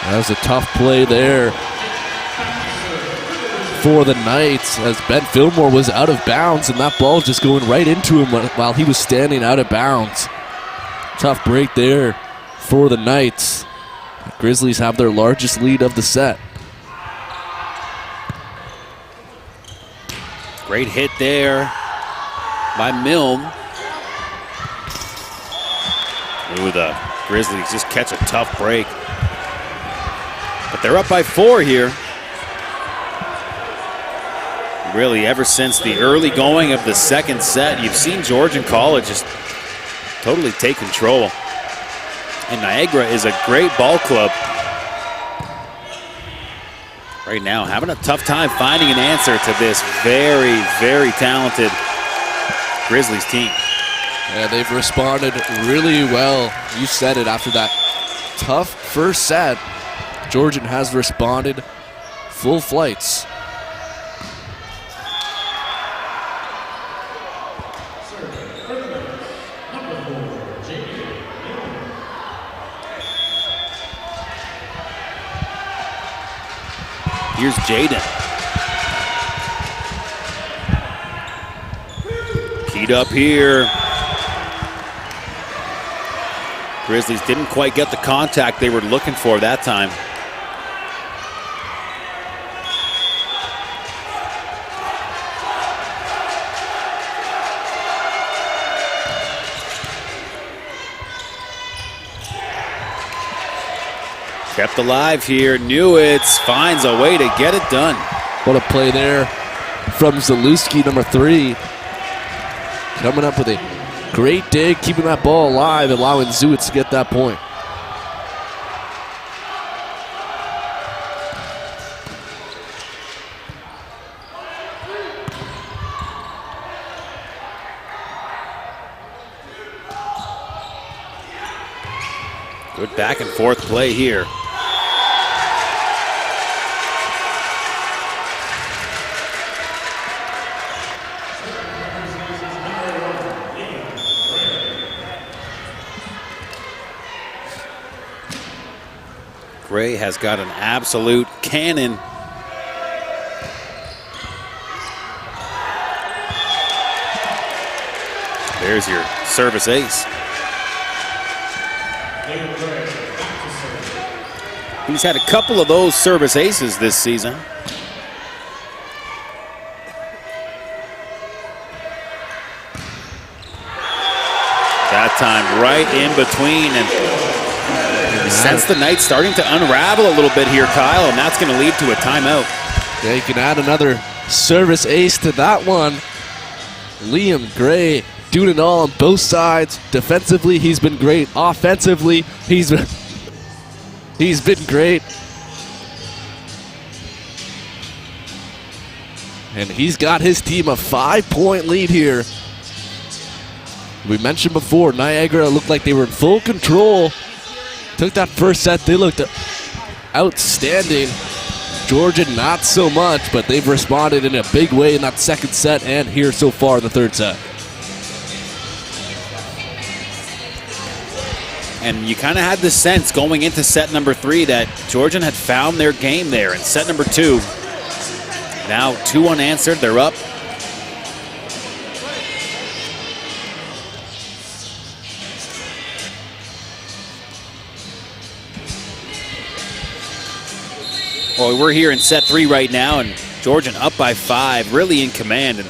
That was a tough play there for the Knights as Ben Fillmore was out of bounds, and that ball just going right into him while he was standing out of bounds. Tough break there for the Knights. Grizzlies have their largest lead of the set. Great hit there by Milne. Ooh, the Grizzlies just catch a tough break. But they're up by 4 here. Really, ever since the early going of the second set, you've seen Georgian College just totally take control. And Niagara is a great ball club. Right now, having a tough time finding an answer to this very, very talented Grizzlies team. Yeah, they've responded really well. You said it, after that tough first set, Georgian has responded full flights. Here's Jaden. Keyed up here. Grizzlies didn't quite get the contact they were looking for that time. Kept alive here. Newitz finds a way to get it done. What a play there from Zalewski, number 3. Coming up with a great dig, keeping that ball alive, allowing Zewitz to get that point. Good back and forth play here. Gray has got an absolute cannon. There's your service ace. He's had a couple of those service aces this season. That time right in between, and you sense the night starting to unravel a little bit here, Kyle, and that's going to lead to a timeout. Yeah, you can add another service ace to that one. Liam Gray doing it all on both sides. Defensively, he's been great. Offensively, he's been great. And he's got his team a 5-point lead here. We mentioned before, Niagara looked like they were in full control. Took that first set, they looked outstanding. Georgian, not so much, but they've responded in a big way in that second set and here so far in the third set. And you kind of had the sense going into set number 3 that Georgian had found their game there. In set number 2, now 2 unanswered, they're up. Well, we're here in set 3 right now, and Georgian up by 5, really in command. And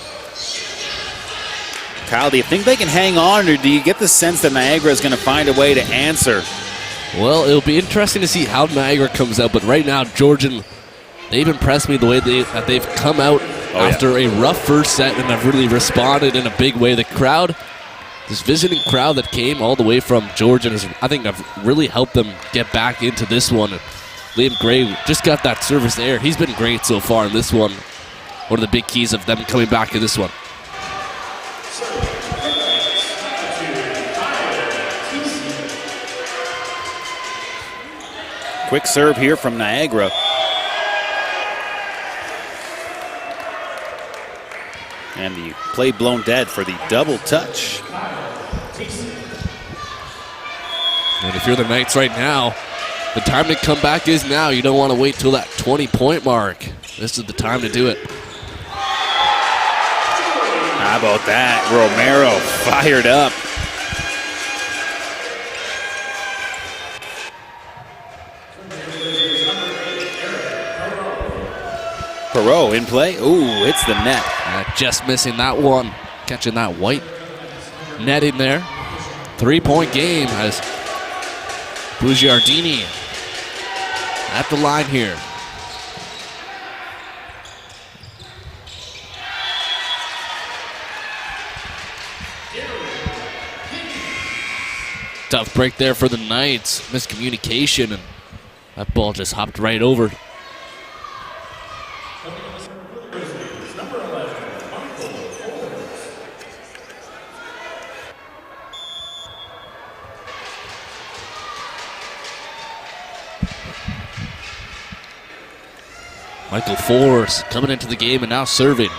Kyle, do you think they can hang on, or do you get the sense that Niagara is going to find a way to answer? Well, it'll be interesting to see how Niagara comes out, but right now, Georgian, they've impressed me the way that they've come out after a rough first set and have really responded in a big way. The crowd, this visiting crowd that came all the way from Georgian, I think have really helped them get back into this one. Liam Gray just got that service there. He's been great so far in this one. One of the big keys of them coming back in this one. Quick serve here from Niagara. And the play blown dead for the double touch. And if you're the Knights right now, the time to come back is now. You don't want to wait till that 20-point mark. This is the time to do it. How about that? Romero fired up. Perot in play. Ooh, hits the net. Just missing that one. Catching that white net in there. 3-point game as Bugiardini at the line here. Tough break there for the Knights. Miscommunication, and that ball just hopped right over. Michael Force coming into the game and now serving.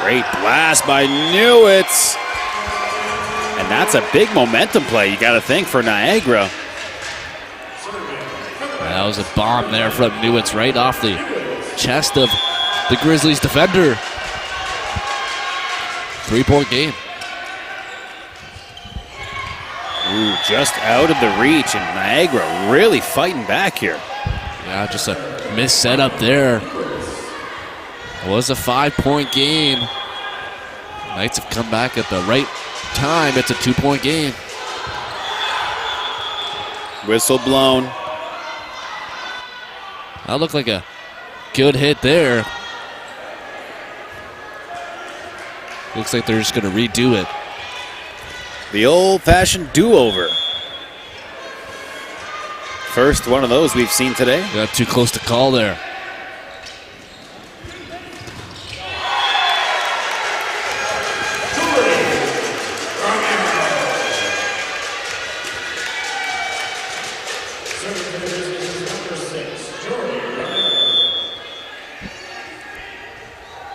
Great blast by Newitz. And that's a big momentum play, you got to think, for Niagara. That was a bomb there from Newitz right off the chest of the Grizzlies defender. 3-point game. Ooh, just out of the reach, and Niagara really fighting back here. Yeah, just a missed setup there. It was a 5-point game. Knights have come back at the right time. It's a 2-point game. Whistle blown. That looked like a good hit there. Looks like they're just going to redo it. The old-fashioned do-over. First one of those we've seen today. Got too close to call there.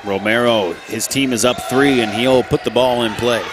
Romero, his team is up 3, and he'll put the ball in play.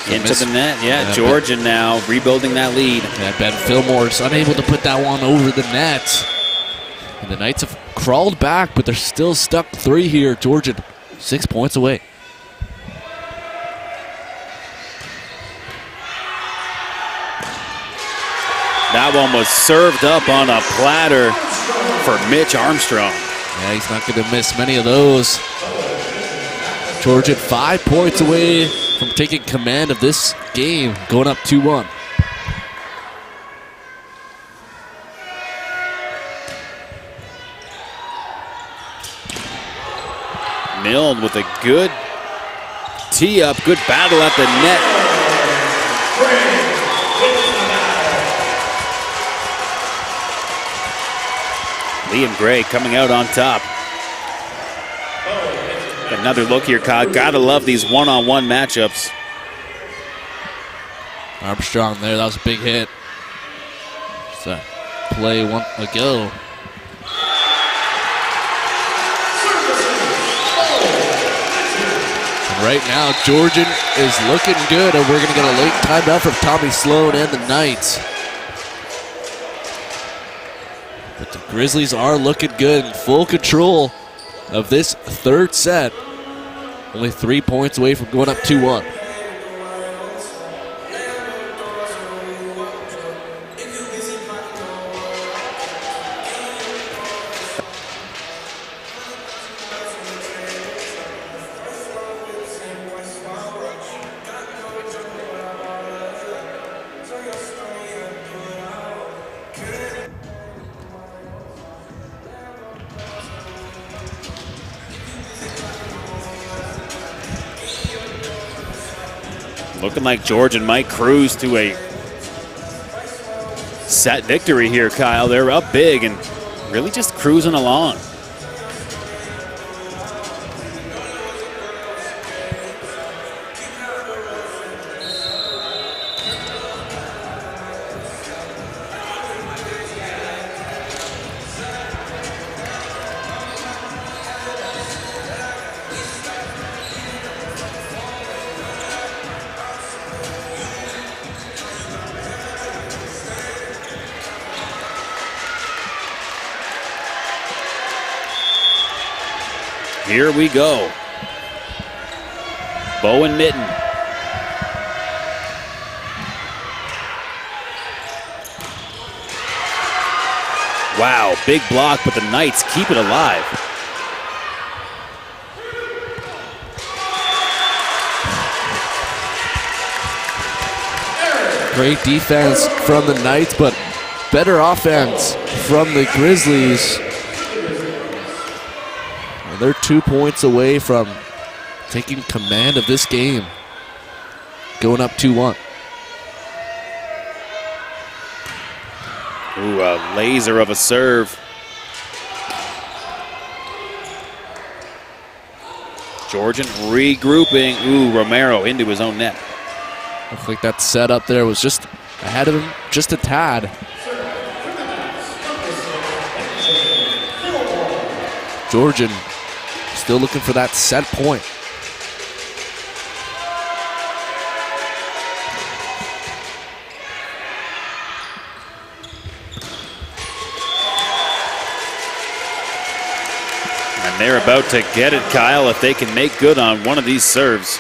Into the net, yeah. Georgian now rebuilding that lead. Yeah, Ben Fillmore's unable to put that one over the net. And the Knights have crawled back, but they're still stuck 3 here. Georgian 6 points away. That one was served up on a platter for Mitch Armstrong. Yeah, he's not going to miss many of those. Georgian 5 points away from taking command of this game, going up 2-1. Milne with a good tee up, good battle at the net. Liam Gray coming out on top. Another look here, Kyle. Gotta love these one-on-one matchups. Armstrong there, that was a big hit. Just a play one ago. And right now, Georgian is looking good, and we're going to get a late timeout from Tommy Sloan and the Knights. But the Grizzlies are looking good, in full control of this third set. Only 3 points away from going up 2-1. Looking like Georgian might cruise to a set victory here, Kyle. They're up big and really just cruising along. Here we go. Bowen Mitten. Wow, big block, but the Knights keep it alive. Great defense from the Knights, but better offense from the Grizzlies. And they're 2 points away from taking command of this game, going up 2-1. Ooh, a laser of a serve. Georgian regrouping. Ooh, Romero into his own net. Looks like that setup there was just ahead of him, just a tad. Georgian still looking for that set point. And they're about to get it, Kyle, if they can make good on one of these serves.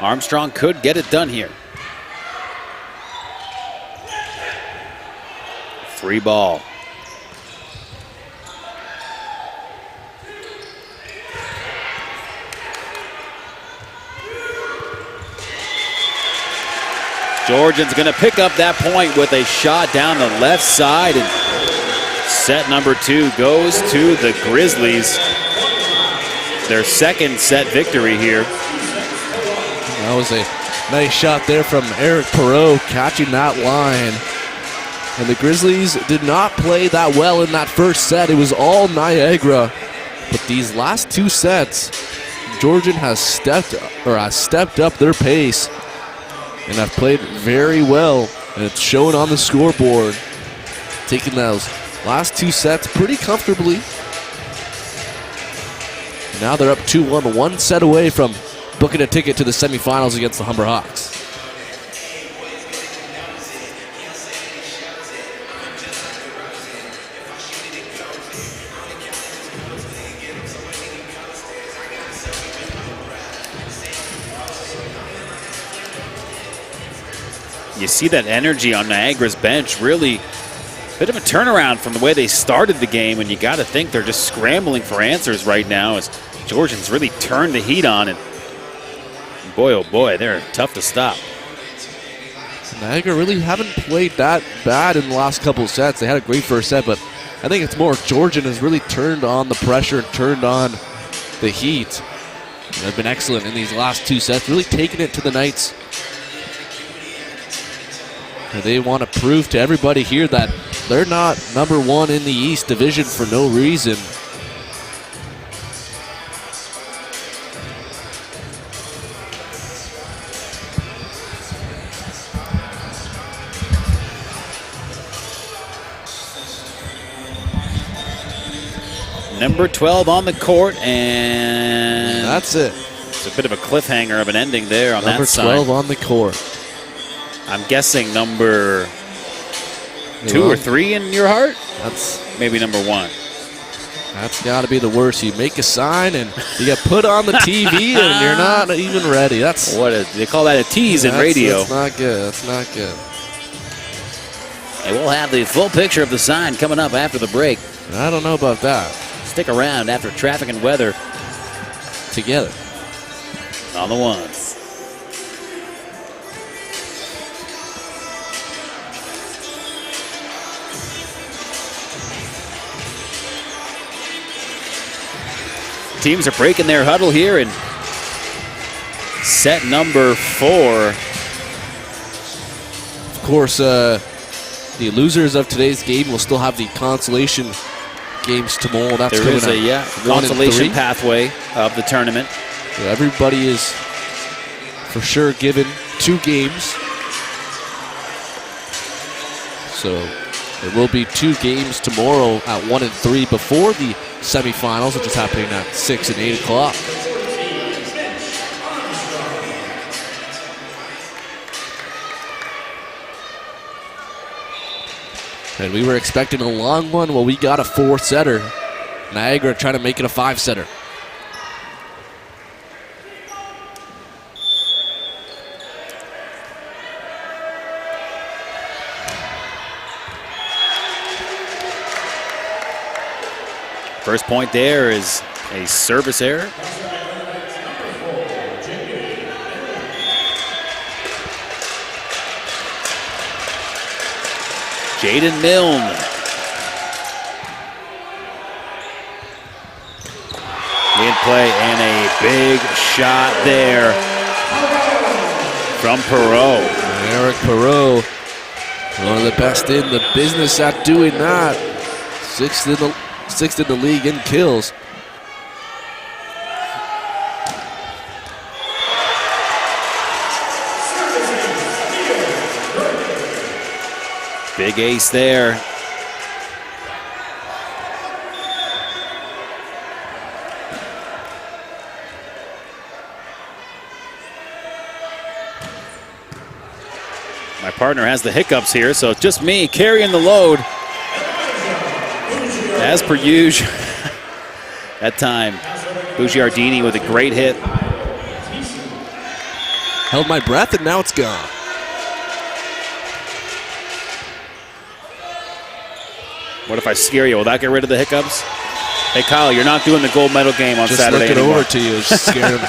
Armstrong could get it done here. 3 ball. Georgian's going to pick up that point with a shot down the left side, and set number 2 goes to the Grizzlies. Their second set victory here. That was a nice shot there from Eric Perot, catching that line. And the Grizzlies did not play that well in that first set. It was all Niagara. But these last 2 sets, Georgian has stepped up their pace and have played very well. And it's shown on the scoreboard. Taking those last 2 sets pretty comfortably. Now they're up 2-1, 1 set away from booking a ticket to the semifinals against the Humber Hawks. You see that energy on Niagara's bench, really a bit of a turnaround from the way they started the game, and you got to think they're just scrambling for answers right now as Georgian's really turned the heat on, and boy, oh boy, they're tough to stop. Niagara really haven't played that bad in the last couple of sets. They had a great first set, but I think it's more Georgian has really turned on the pressure and turned on the heat. They've been excellent in these last 2 sets, really taking it to the Knights. And they want to prove to everybody here that they're not #1 in the East Division for no reason. Number 12 on the court, and that's it. It's a bit of a cliffhanger of an ending there on that side. Number 12 on the court. I'm guessing number 2 or 3 in your heart? That's maybe number 1. That's got to be the worst. You make a sign and you get put on the TV and you're not even ready. That's they call that a tease in radio. That's not good. That's not good. And we'll have the full picture of the sign coming up after the break. I don't know about that. Stick around after traffic and weather together on the ones. Teams are breaking their huddle here in set number 4. Of course, the losers of today's game will still have the consolation games tomorrow. That's there coming is a up. consolation pathway of the tournament. So everybody is for sure given 2 games. So there will be 2 games tomorrow at 1 and 3 before the semifinals, which is happening at 6 and 8 o'clock. And we were expecting a long one. Well, we got a 4-setter. Niagara trying to make it a 5-setter. First point there is a service error. Jaden Milne. In play and a big shot there from Perot. Eric Perot, one of the best in the business at doing that. Sixth in the league in kills. Big ace there. My partner has the hiccups here, so it's just me carrying the load. As per usual, that time, Bugiardini with a great hit. Held my breath and now it's gone. What if I scare you? Will that get rid of the hiccups? Hey, Kyle, you're not doing the gold medal game on just Saturday looking anymore. over to you, just scared him.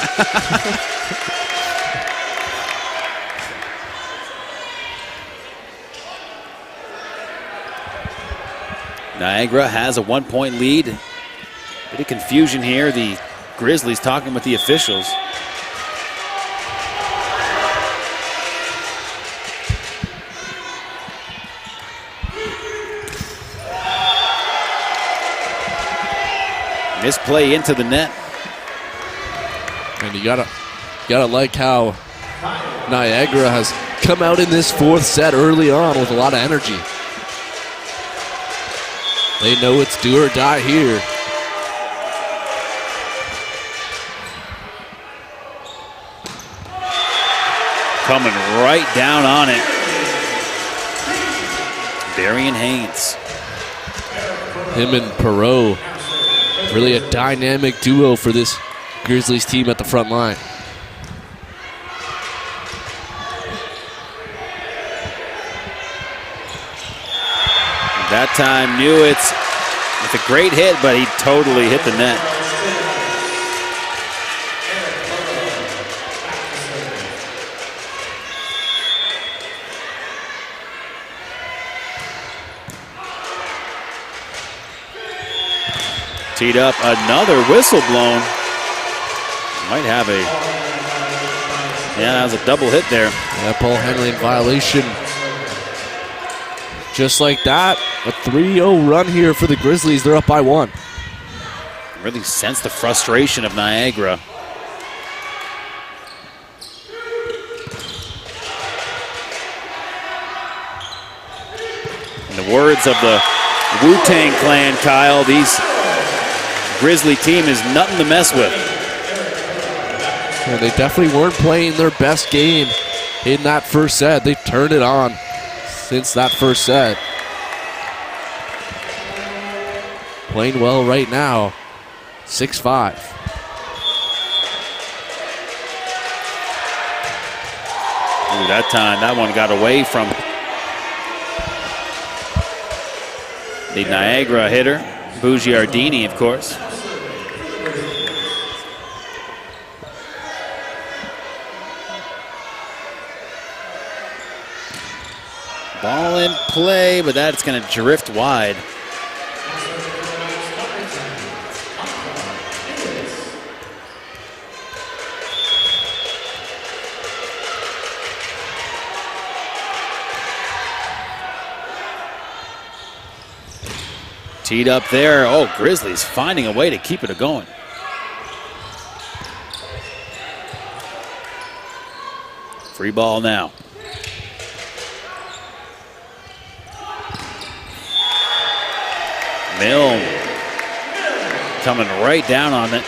Niagara has a 1-point lead. Bit of confusion here. The Grizzlies talking with the officials. Misplay into the net. And you gotta like how Niagara has come out in this 4th set early on with a lot of energy. They know it's do or die here. Coming right down on it. Darian Haynes. Him and Perot, really a dynamic duo for this Grizzlies team at the front line. That time knew it's with a great hit, but he totally hit the net. Teed up, another whistle blown. Might have a, yeah, that was a double hit there. That ball handling violation. Just like that, a 3-0 run here for the Grizzlies. They're up by 1. Really sense the frustration of Niagara. In the words of the Wu-Tang Clan, Kyle, these Grizzly team is nothing to mess with. Yeah, they definitely weren't playing their best game in that first set. They've turned it on since that first set. Playing well right now. 6-5. Ooh, that time, that one got away from the Niagara hitter, Bugiardini, of course. Ball in play, but that's going to drift wide. Teed up there. Oh, Grizzlies finding a way to keep it going. Free ball now. Milne coming right down on it.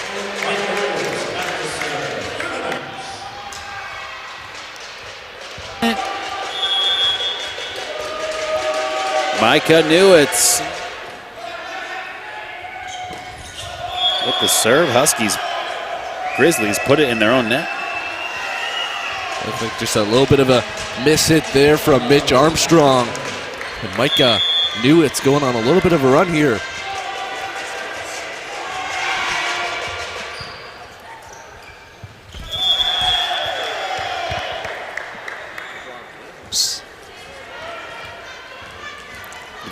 Micah Newitz with the serve. Huskies, Grizzlies put it in their own net. I think just a little bit of a miss hit there from Mitch Armstrong. And Micah Newitz going on a little bit of a run here.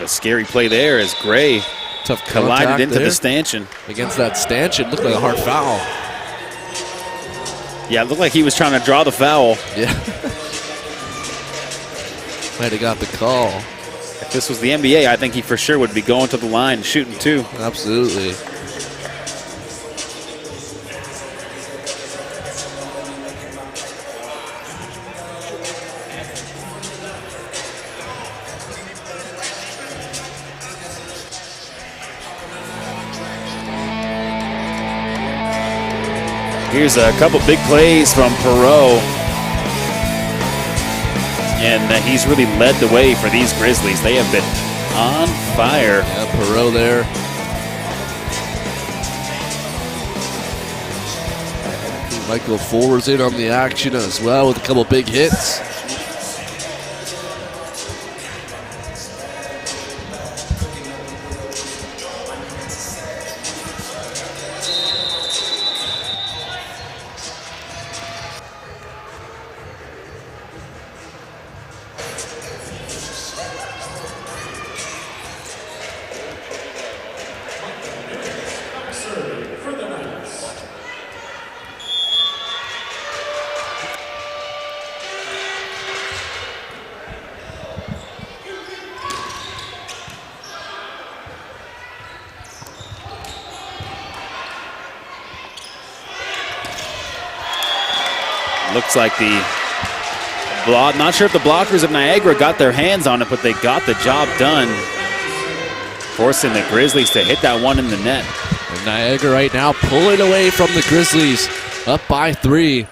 A scary play there as Gray Tough collided into there the stanchion. against that stanchion. Looked like a hard foul. Yeah, it looked like he was trying to draw the foul. Yeah. Might have got the call. If this was the NBA, I think he for sure would be going to the line and shooting too. Absolutely. Here's a couple big plays from Perot. And he's really led the way for these Grizzlies. They have been on fire. Yeah, Perot there. Michael Fuller's in on the action as well with a couple big hits. Looks like the block, not sure if the blockers of Niagara got their hands on it, but they got the job done, forcing the Grizzlies to hit that one in the net. And Niagara right now pulling away from the Grizzlies, up by 3.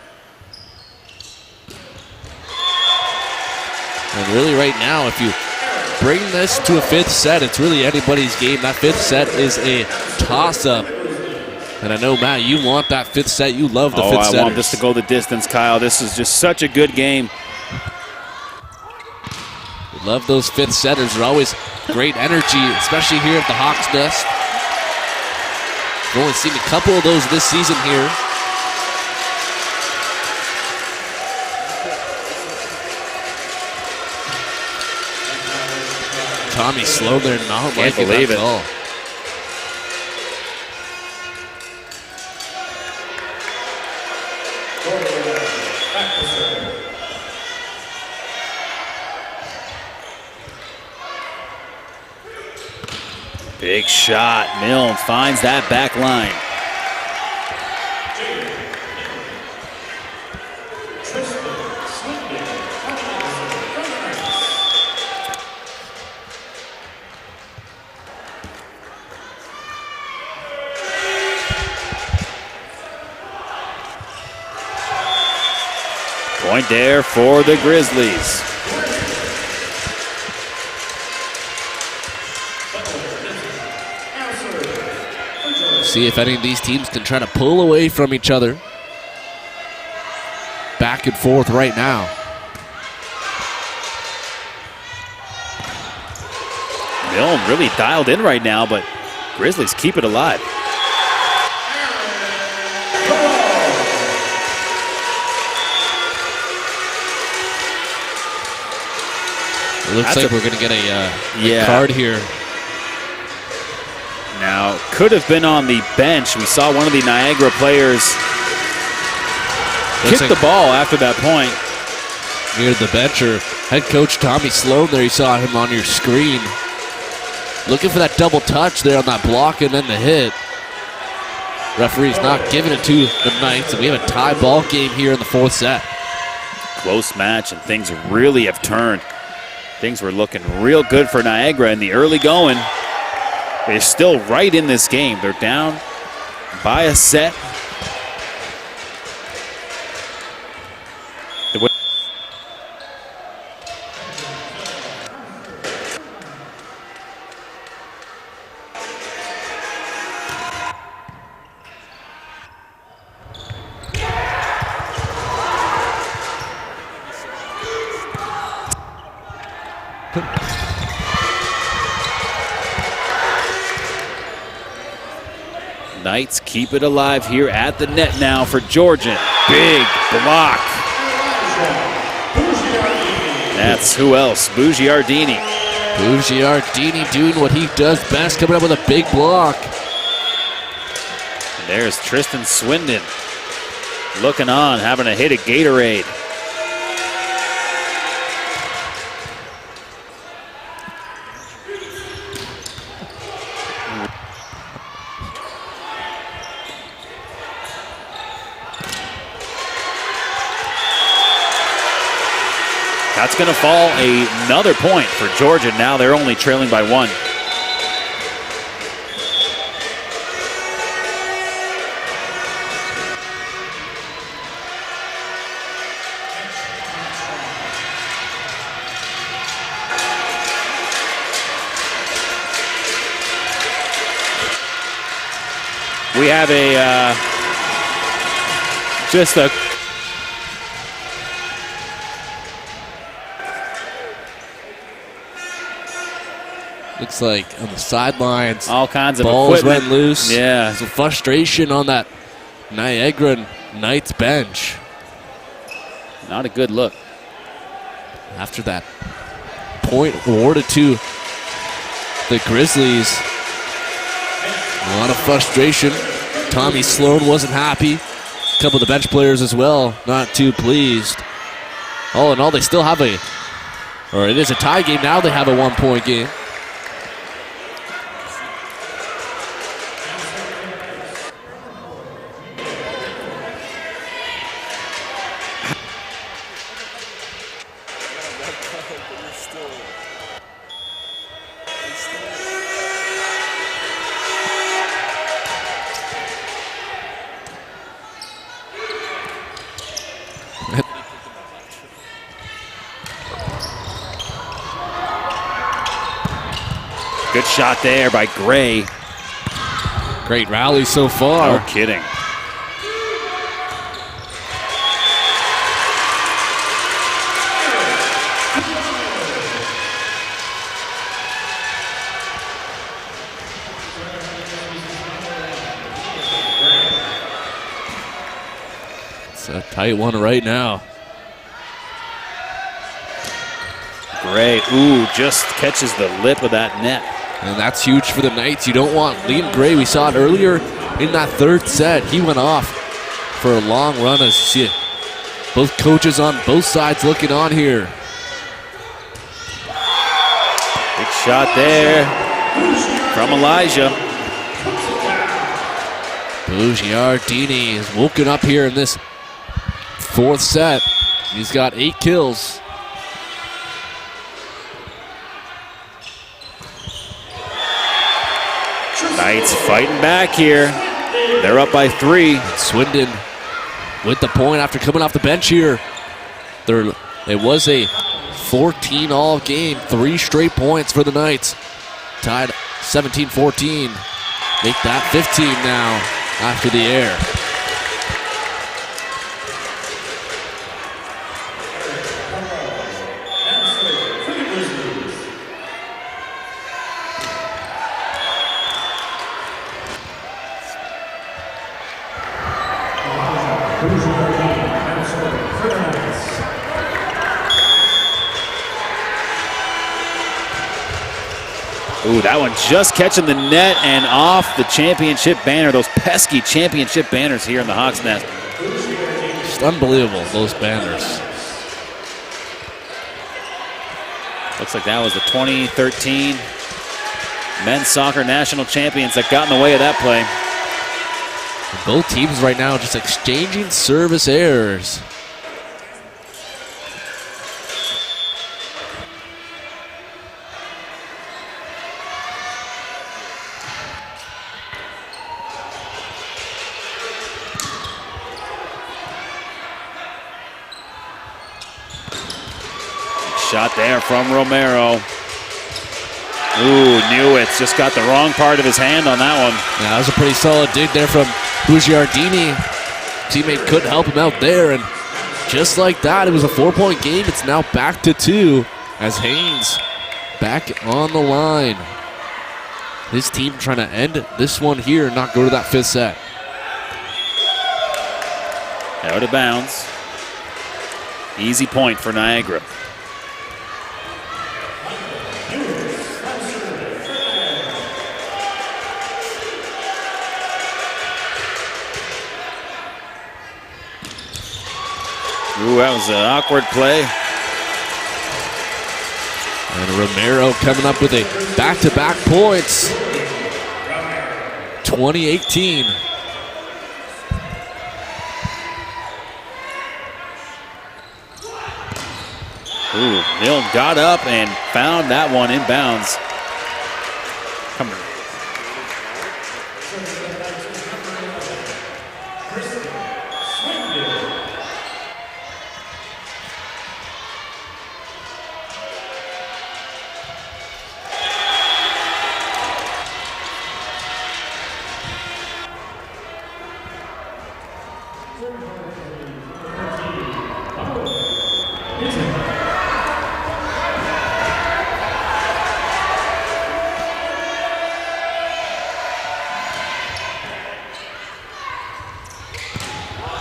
And really right now, if you bring this to a 5th set, it's really anybody's game. That 5th set is a toss-up. And I know, Matt, you want that 5th set. You love the 5th set. I want this to go the distance, Kyle. This is just such a good game. We love those 5th setters. They're always great energy, especially here at the Hawks Nest. We've only seen a couple of those this season here. Tommy Sloan there, not Can't liking believe that it. call. Big shot. Milne finds that back line. Point there for the Grizzlies. See if any of these teams can try to pull away from each other. Back and forth right now. Milne really dialed in right now, but Grizzlies keep it alive. It looks like we're going to get a card here. Now, could have been on the bench. We saw one of the Niagara players kick the ball after that point. Near the bench, or head coach Tommy Sloan there, you saw him on your screen. Looking for that double touch there on that block and then the hit. Referee's not giving it to the Knights, and we have a tie ball game here in the 4th set. Close match, and things really have turned. Things were looking real good for Niagara in the early going. They're still right in this game. They're down by a set. Knights keep it alive here at the net now for Georgian. Big block. That's who else? Bugiardini. Bugiardini doing what he does best, coming up with a big block. And there's Tristan Swindon looking on, having a hit at Gatorade. That's going to fall another point for Georgia. Now they're only trailing by 1. We have just a looks like on the sidelines, all kinds of balls equipment went loose. Yeah, some frustration on that Niagara Knights bench. Not a good look. After that point awarded to the Grizzlies, a lot of frustration. Tommy Sloan wasn't happy. A couple of the bench players as well, not too pleased. All in all, they still have it is a tie game now. They have a 1-point game. Good shot there by Gray. Great rally so far. No kidding. It's a tight one right now. Gray, just catches the lip of that net. And that's huge for the Knights. You don't want Liam Gray. We saw it earlier in that 3rd set. He went off for a long run. As you see it. Both coaches on both sides looking on here. Big shot there from Elijah. Bugiardini is woken up here in this 4th set. He's got 8 kills. Knights fighting back here. They're up by 3. Swindon with the point after coming off the bench here. It was a 14-all game. 3 straight points for the Knights. Tied 17-14. Make that 15 now after the air. That one just catching the net and off the championship banner. Those pesky championship banners here in the Hawks' Nest. Just unbelievable, those banners. Looks like that was the 2013 men's soccer national champions that got in the way of that play. Both teams right now just exchanging service errors. Shot there from Romero. Ooh, Newitz just got the wrong part of his hand on that one. Yeah, that was a pretty solid dig there from Bugiardini. Teammate couldn't help him out there, and just like that, it was a 4-point game. It's now back to 2 as Haynes back on the line. His team trying to end this one here and not go to that 5th set. Out of bounds. Easy point for Niagara. Ooh, that was an awkward play. And Romero coming up with a back-to-back points. 2018. Ooh, Milne got up and found that one inbounds. Come on.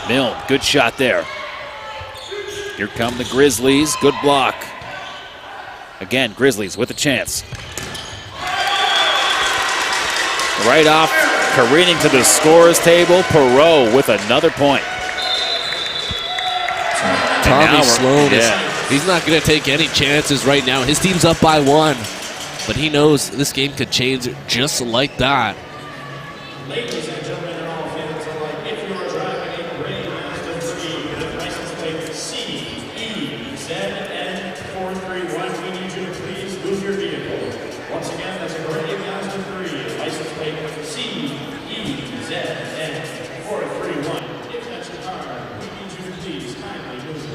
Milne, good shot there. Here come the Grizzlies, good block. Again, Grizzlies with a chance. Right off, careening to the scorers table, Perot with another point. Tommy Sloan, he's not going to take any chances right now. His team's up by 1, but he knows this game could change just like that. Ladies and gentlemen, and all fans alike, if you are driving a gray Mazda 3 with license plate CEZN431, we need you to please move your vehicle. Once again, that's a gray Mazda 3, license plate CEZN431. If that's your car, we need you to please kindly move it.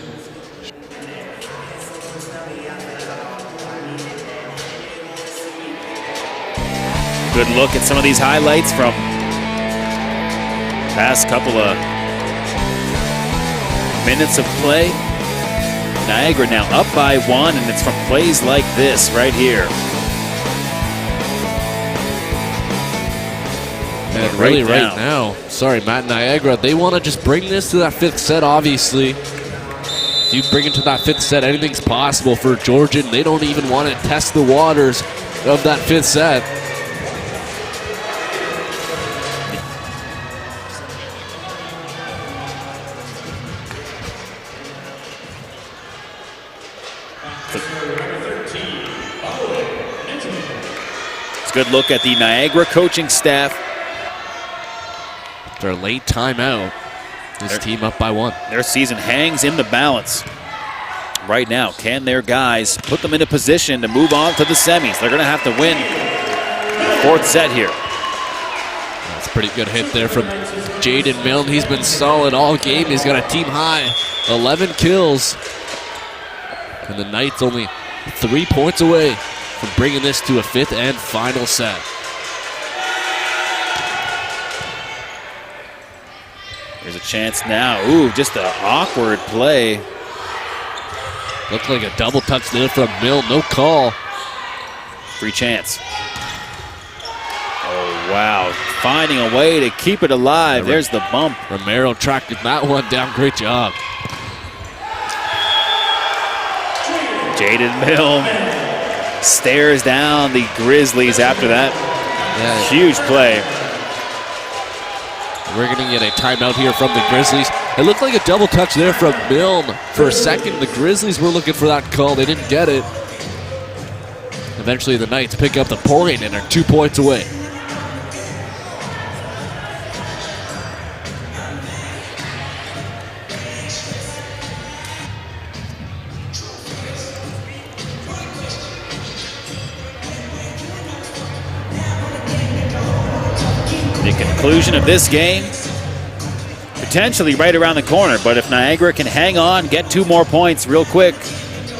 Good look at some of these highlights from past couple of minutes of play. Niagara now up by 1, and it's from plays like this right here. And really right now, sorry, Matt, Niagara, they want to just bring this to that 5th set, obviously. If you bring it to that 5th set, anything's possible for Georgian. They don't even want to test the waters of that 5th set. Good look at the Niagara coaching staff. Their late timeout. This team up by 1. Their season hangs in the balance right now. Can their guys put them in a position to move on to the semis? They're going to have to win the 4th set here. That's a pretty good hit there from Jaden Milne. He's been solid all game. He's got a team high 11 kills. And the Knights only 3 points away from bringing this to a 5th and final set. Here's a chance now. Ooh, just an awkward play. Looked like a double touch there from Milne. No call. Free chance. Oh, wow. Finding a way to keep it alive. There's the bump. Romero tracked that one down. Great job. Jaden Milne stares down the Grizzlies after that huge play. We're going to get a timeout here from the Grizzlies. It looked like a double touch there from Milne for a second. The Grizzlies were looking for that call. They didn't get it. Eventually the Knights pick up the point and are 2 points away. The conclusion of this game, potentially right around the corner, but if Niagara can hang on, get 2 more points real quick,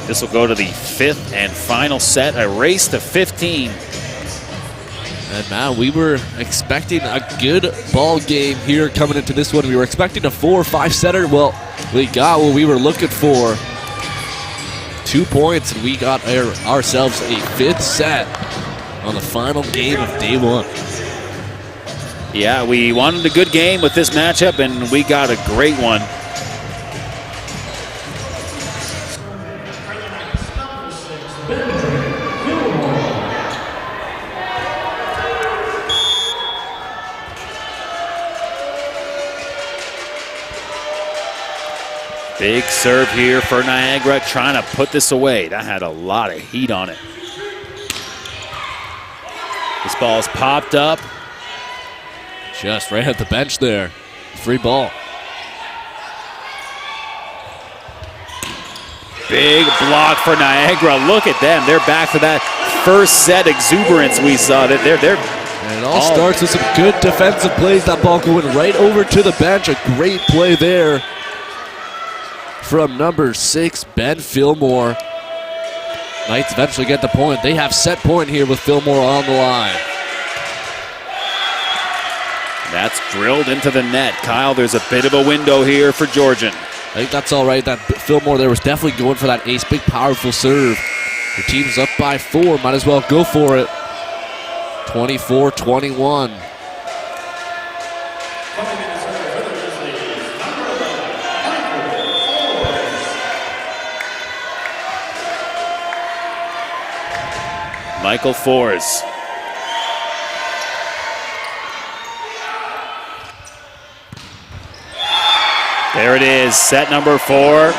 this will go to the 5th and final set, a race to 15. And Matt, we were expecting a good ball game here coming into this one. We were expecting a 4 or 5 setter. Well, we got what we were looking for. 2 points, and we got ourselves a 5th set on the final game of day 1. Yeah, we wanted a good game with this matchup, and we got a great one. Big serve here for Niagara, trying to put this away. That had a lot of heat on it. This ball's popped up. Just right at the bench there. Free ball. Big block for Niagara. Look at them. They're back to that first set exuberance we saw. They're and it all starts with some good defensive plays. That ball going right over to the bench. A great play there from number 6, Ben Fillmore. Knights eventually get the point. They have set point here with Fillmore on the line. That's drilled into the net. Kyle, there's a bit of a window here for Georgian. I think that's all right. That Fillmore there was definitely going for that ace. Big, powerful serve. Your team's up by 4. Might as well go for it. 24-21. Michael Fors. There it is, set number 4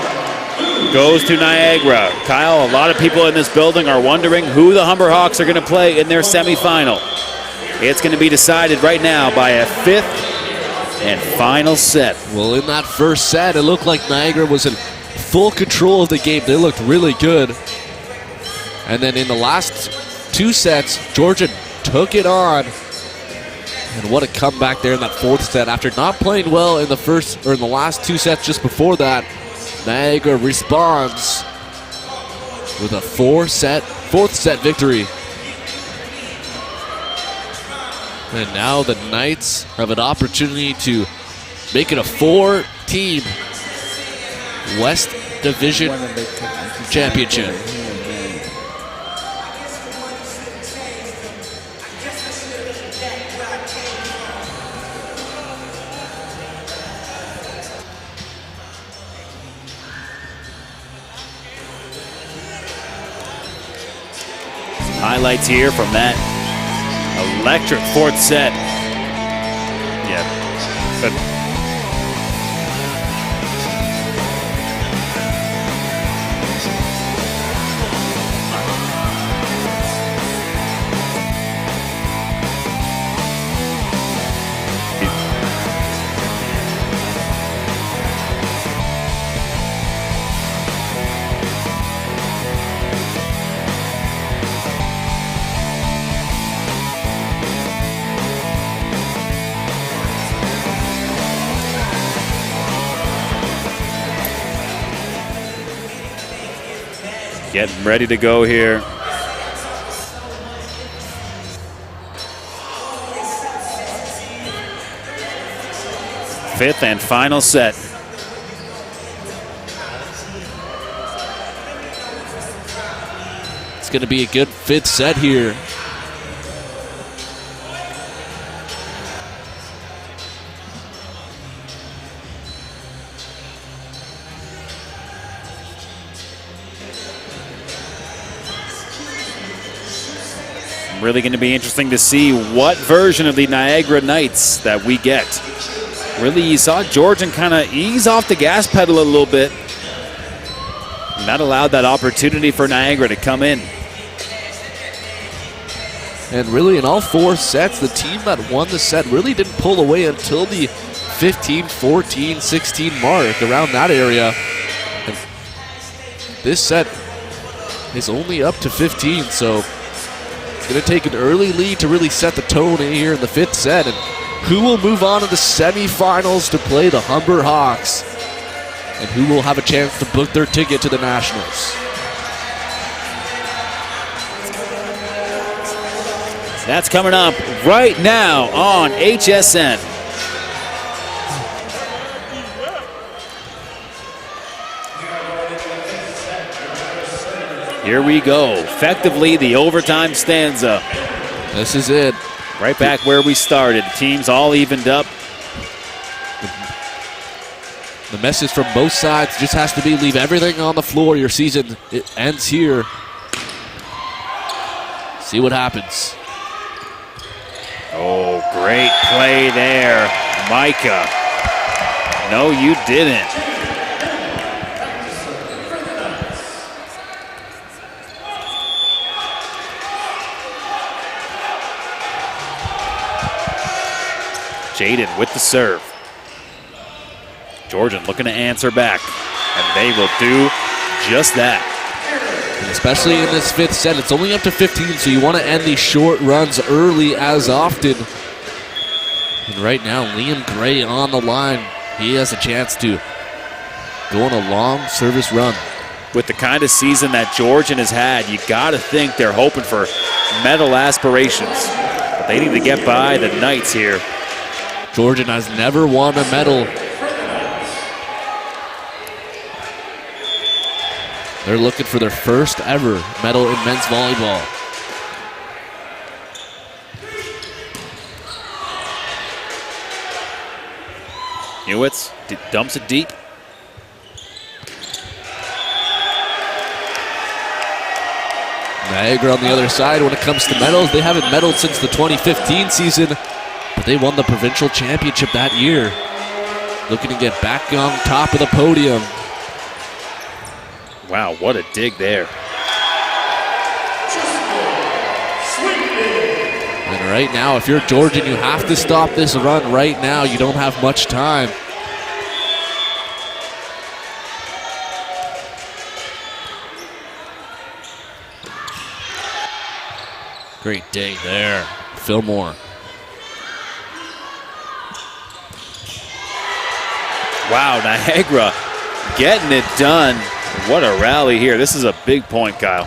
goes to Niagara. Kyle, a lot of people in this building are wondering who the Humber Hawks are going to play in their semifinal. It's going to be decided right now by a 5th and final set. Well, in that first set, it looked like Niagara was in full control of the game. They looked really good. And then in the last 2 sets, Georgian took it on. And what a comeback there in that 4th set. After not playing well in the first or in the last 2 sets just before that, Niagara responds with a 4th set victory. And now the Knights have an opportunity to make it a 4-team West Division Championship. Highlights here from that electric 4th set. Yeah, but getting ready to go here. Fifth and final set. It's going to be a good 5th set here. Really going to be interesting to see what version of the Niagara Knights that we get. Really, you saw Georgian kind of ease off the gas pedal a little bit. And that allowed that opportunity for Niagara to come in. And really, in all 4 sets, the team that won the set really didn't pull away until the 15, 14, 16 mark, around that area. And this set is only up to 15, so it's going to take an early lead to really set the tone in here in the 5th set. And who will move on to the semifinals to play the Humber Hawks? And who will have a chance to book their ticket to the Nationals? That's coming up right now on HSN. Here we go. Effectively, the overtime stanza. This is it. Right back where we started. Teams all evened up. The message from both sides just has to be leave everything on the floor. Your season, it ends here. See what happens. Oh, great play there, Micah. No, you didn't. Jaden with the serve. Georgian looking to answer back, and they will do just that. And especially in this 5th set, it's only up to 15, so you want to end these short runs early as often. And right now, Liam Gray on the line. He has a chance to go on a long service run. With the kind of season that Georgian has had, you got to think they're hoping for medal aspirations. But they need to get by the Knights here. Georgian has never won a medal. They're looking for their first ever medal in men's volleyball. Newitz dumps it deep. Niagara on the other side when it comes to medals. They haven't medaled since the 2015 season, but they won the provincial championship that year. Looking to get back on top of the podium. Wow, what a dig there. And right now, if you're Georgian, you have to stop this run right now. You don't have much time. Great dig there, Fillmore. Wow, Niagara getting it done. What a rally here. This is a big point, Kyle.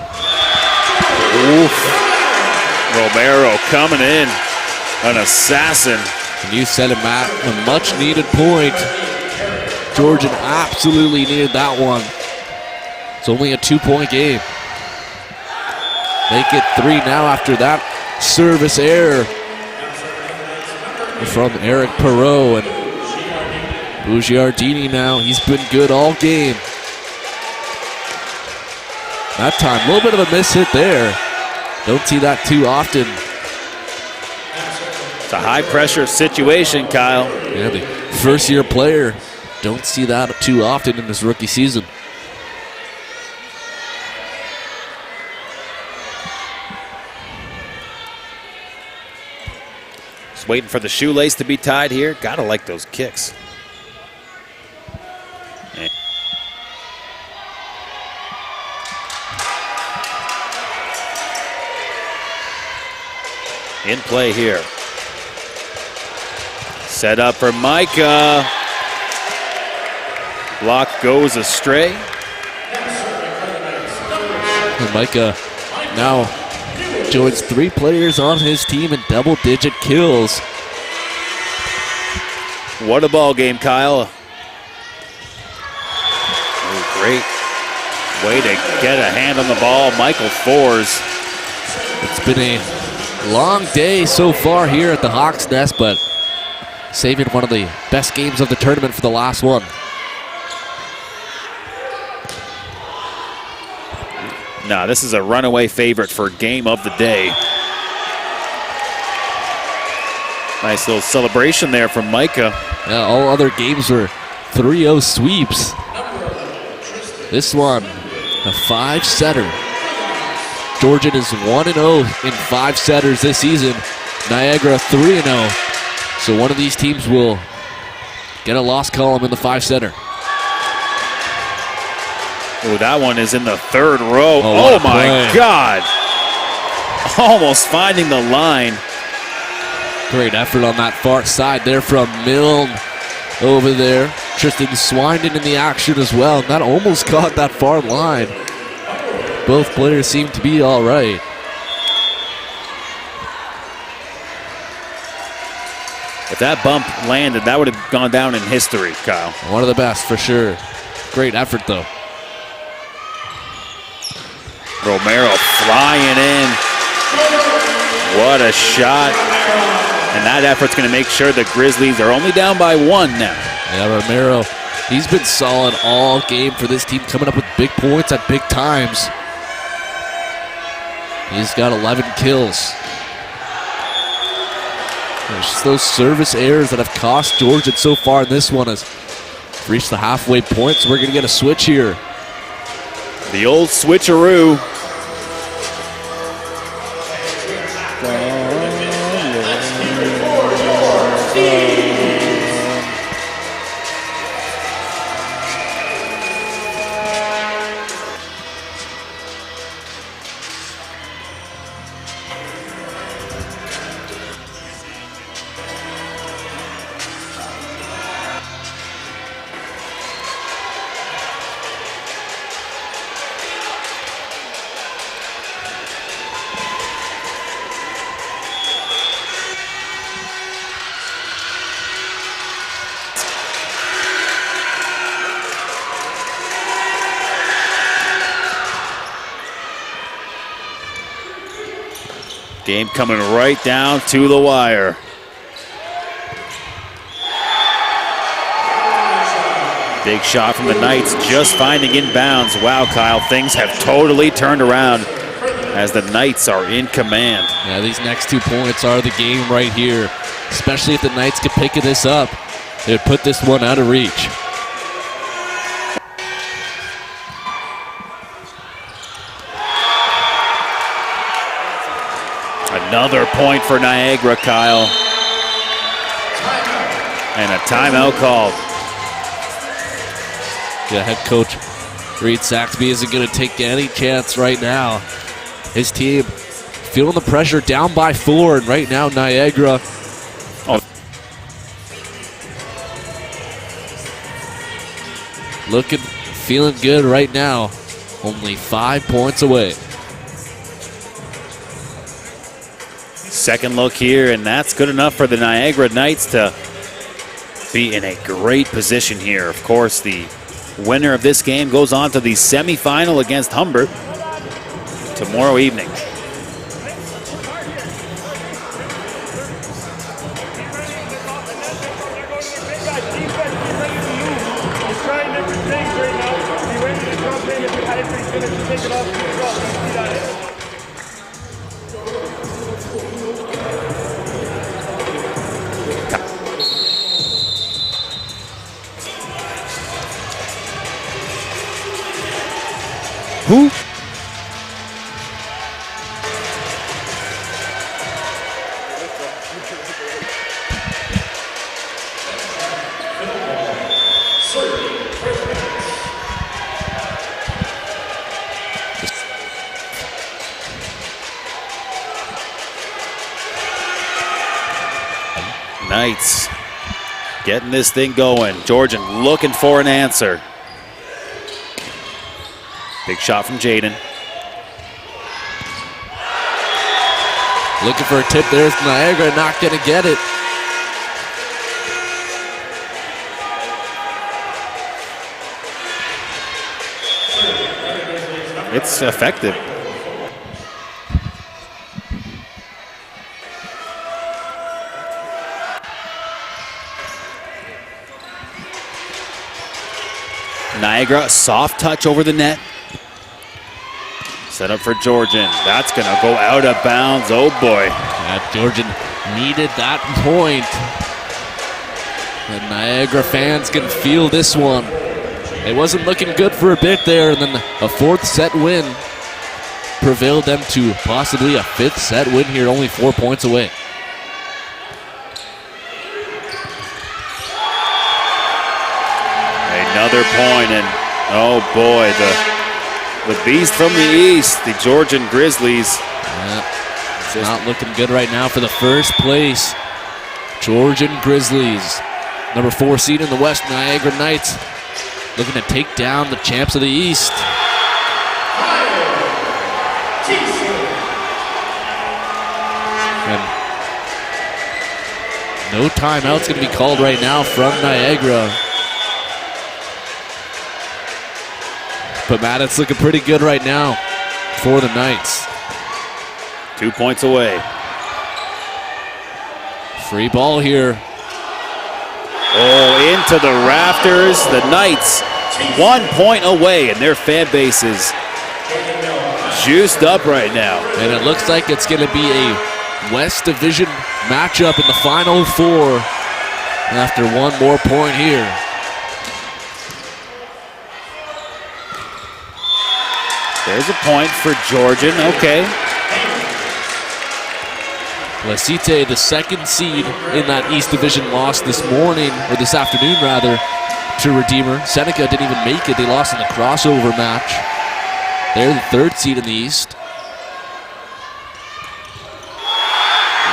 Oof. Romero coming in. An assassin. And you said it, Matt. A much-needed point. Georgian absolutely needed that one. It's only a 2-point game. Make it 3 now after that service error from Eric Perot. And Bugiardini now, he's been good all game. That time, a little bit of a miss hit there. Don't see that too often. It's a high-pressure situation, Kyle. Yeah, the first-year player. Don't see that too often in this rookie season. Just waiting for the shoelace to be tied here. Gotta like those kicks. In play here. Set up for Micah. Block goes astray. And Micah now joins 3 players on his team in double-digit kills. What a ball game, Kyle. Oh, great way to get a hand on the ball, Michael Fors. It's been a long day so far here at the Hawks Nest, but saving one of the best games of the tournament for the last one. Nah, this is a runaway favorite for game of the day. Nice little celebration there from Micah. Yeah, all other games were 3-0 sweeps. This one, a 5-setter. Georgian is 1-0 in 5 setters this season. Niagara 3-0. So one of these teams will get a loss column in the 5-setter. Oh, that one is in the 3rd row. Oh, Oh my God. Almost finding the line. Great effort on that far side there from Milne over there. Tristan Swinden in the action as well. And that almost caught that far line. Both players seem to be all right. If that bump landed, that would have gone down in history, Kyle. One of the best for sure. Great effort though. Romero flying in. What a shot. And that effort's going to make sure the Grizzlies are only down by 1 now. Yeah, Romero, he's been solid all game for this team, coming up with big points at big times. He's got 11 kills. There's just those service errors that have cost Georgian so far in this one. Has reached the halfway point, so we're going to get a switch here. The old switcheroo. Game coming right down to the wire. Big shot from the Knights, just finding inbounds. Wow, Kyle, things have totally turned around as the Knights are in command. Yeah, these next 2 points are the game right here. Especially if the Knights could pick this up, they would put this one out of reach. Another point for Niagara, Kyle. And a timeout called. Yeah, head coach Reed Saxby isn't going to take any chance right now. His team feeling the pressure, down by 4, and right now Niagara. Looking, feeling good right now. Only 5 points away. Second look here, and that's good enough for the Niagara Knights to be in a great position here. Of course, the winner of this game goes on to the semifinal against Humbert tomorrow evening. Who? Knights getting this thing going. Georgian looking for an answer. Big shot from Jaden. Looking for a tip. There's Niagara, not going to get it. It's effective. Niagara, soft touch over the net. Set up for Georgian. That's going to go out of bounds. Oh, boy. Yeah, Georgian needed that point. The Niagara fans can feel this one. It wasn't looking good for a bit there, and then a 4th set win prevailed them to possibly a 5th set win here, only 4 points away. Another point, and oh boy, the beast from the east, the Georgian Grizzlies. It's not looking good right now for the first place Georgian Grizzlies. Number 4 seed in the West, Niagara Knights, looking to take down the champs of the East. And no timeout's going to be called right now from Niagara. But Matt, it's looking pretty good right now for the Knights. 2 points away. Free ball here. Oh, into the rafters. The Knights 1 point away, and their fan base is juiced up right now. And it looks like it's going to be a West Division matchup in the Final Four after one more point here. There's a point for Georgian. Okay. Lecite, the 2nd seed in that East Division, lost this morning, or this afternoon rather, to Redeemer. Seneca didn't even make it. They lost in the crossover match. They're the 3rd seed in the East.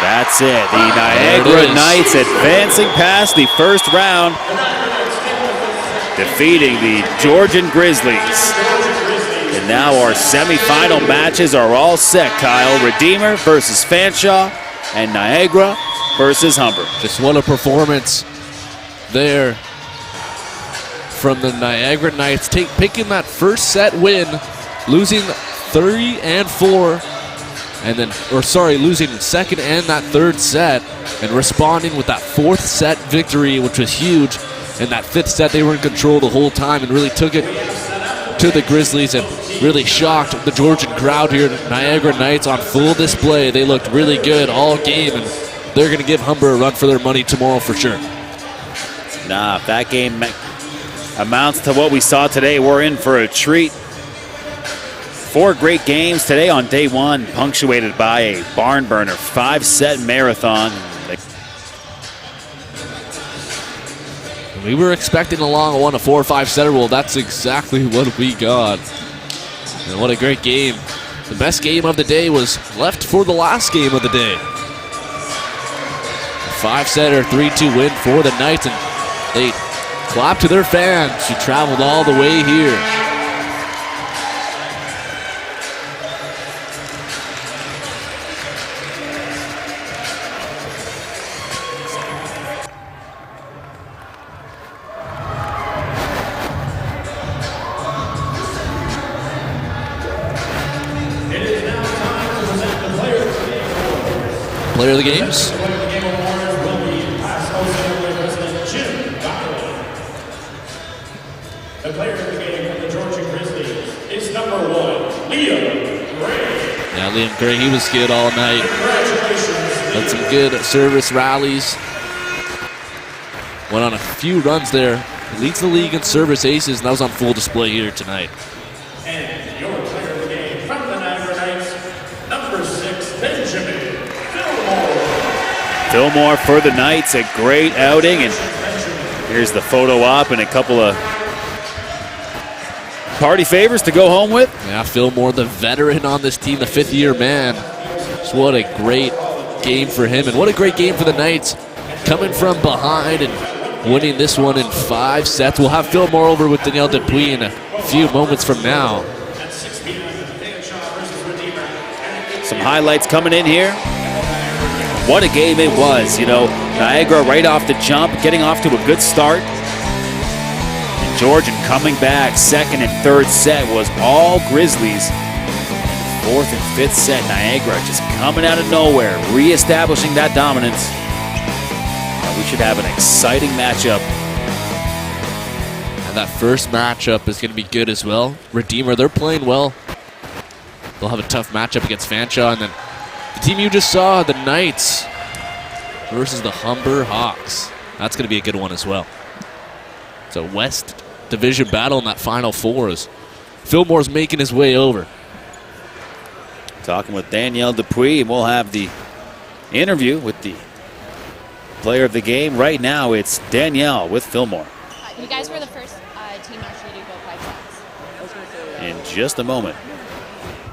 That's it. The Niagara Knights advancing past the first round, defeating the Georgian Grizzlies. And now our semifinal matches are all set, Kyle. Redeemer versus Fanshawe, and Niagara versus Humber. Just what a performance there from the Niagara Knights, picking that first set win, losing 3-4, and then, losing 2nd and that 3rd set, and responding with that 4th set victory, which was huge. In that 5th set, they were in control the whole time and really took it to the Grizzlies and really shocked the Georgian crowd here. Niagara Knights on full display. They looked really good all game, and they're going to give Humber a run for their money tomorrow for sure. Nah, if that game amounts to what we saw today, we're in for a treat. 4 great games today on day 1, punctuated by a barn burner 5-set marathon. We were expecting a long one, a 4 or 5 setter. Well, that's exactly what we got. And what a great game. The best game of the day was left for the last game of the day. A 5-setter, 3-2 win for the Knights, and they clapped to their fans who traveled all the way here. Player of the games. The game award will be past OCAA President Jim Buckley. The player of the game from the Georgian Grizzlies is number 1, Liam Gray. Yeah, Liam Gray, he was good all night. Congratulations. Had some good service rallies. Went on a few runs there. Leads the league in service aces, and that was on full display here tonight. And your player of the game from the Niagara Knights, number 6, Benjamin Fillmore for the Knights, a great outing, and here's the photo op and a couple of party favors to go home with. Yeah, Fillmore, the veteran on this team, the 5th-year man. Just what a great game for him, and what a great game for the Knights, coming from behind and winning this one in 5 sets. We'll have Fillmore over with Danielle Dupuis in a few moments from now. Some highlights coming in here. What a game it was. You know, Niagara right off the jump, getting off to a good start. And Georgian coming back, 2nd and 3rd set was all Grizzlies. 4th and 5th set, Niagara just coming out of nowhere, reestablishing that dominance. And we should have an exciting matchup. And that first matchup is going to be good as well. Redeemer, they're playing well. They'll have a tough matchup against Fanshawe, and then the team you just saw, the Knights versus the Humber Hawks. That's going to be a good one as well. It's a West Division battle in that Final Four as Fillmore's making his way over. talking with Danielle Dupuis, and we'll have the interview with the player of the game. Right now, it's Danielle with Fillmore. You guys were the first team actually to go 5 sets. In just a moment.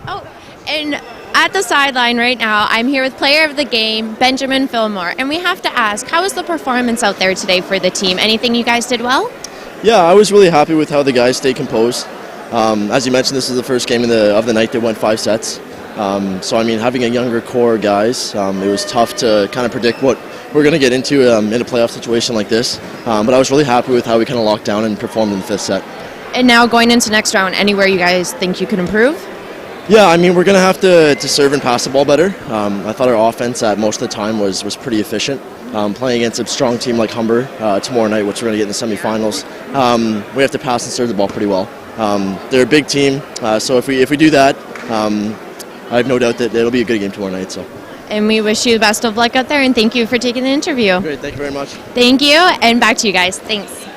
Oh, and at the sideline right now, I'm here with player of the game, Benjamin Fillmore. And we have to ask, how was the performance out there today for the team? Anything you guys did well? Yeah, I was really happy with how the guys stayed composed. As you mentioned, this is the first game of the night that went 5 sets. So, I mean, having a younger core guys, it was tough to kind of predict what we're going to get into in a playoff situation like this. But I was really happy with how we kind of locked down and performed in the 5th set. And now going into next round, anywhere you guys think you can improve? Yeah, I mean, we're going to have to serve and pass the ball better. I thought our offense at most of the time was pretty efficient. Playing against a strong team like Humber tomorrow night, which we're going to get in the semifinals, we have to pass and serve the ball pretty well. They're a big team, so if we do that, I have no doubt that it'll be a good game tomorrow night. So. And we wish you the best of luck out there, and thank you for taking the interview. Great, thank you very much. Thank you, and back to you guys. Thanks.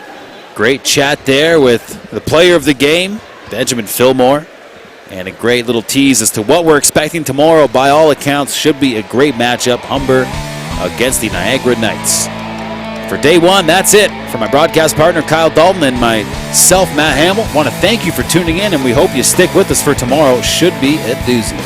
Great chat there with the player of the game, Benjamin Fillmore. And a great little tease as to what we're expecting tomorrow. By all accounts, should be a great matchup. Humber against the Niagara Knights. For day one, that's it. For my broadcast partner, Kyle Dalton, and myself, Matt Hamill, want to thank you for tuning in, and we hope you stick with us for tomorrow. Should be a doozy.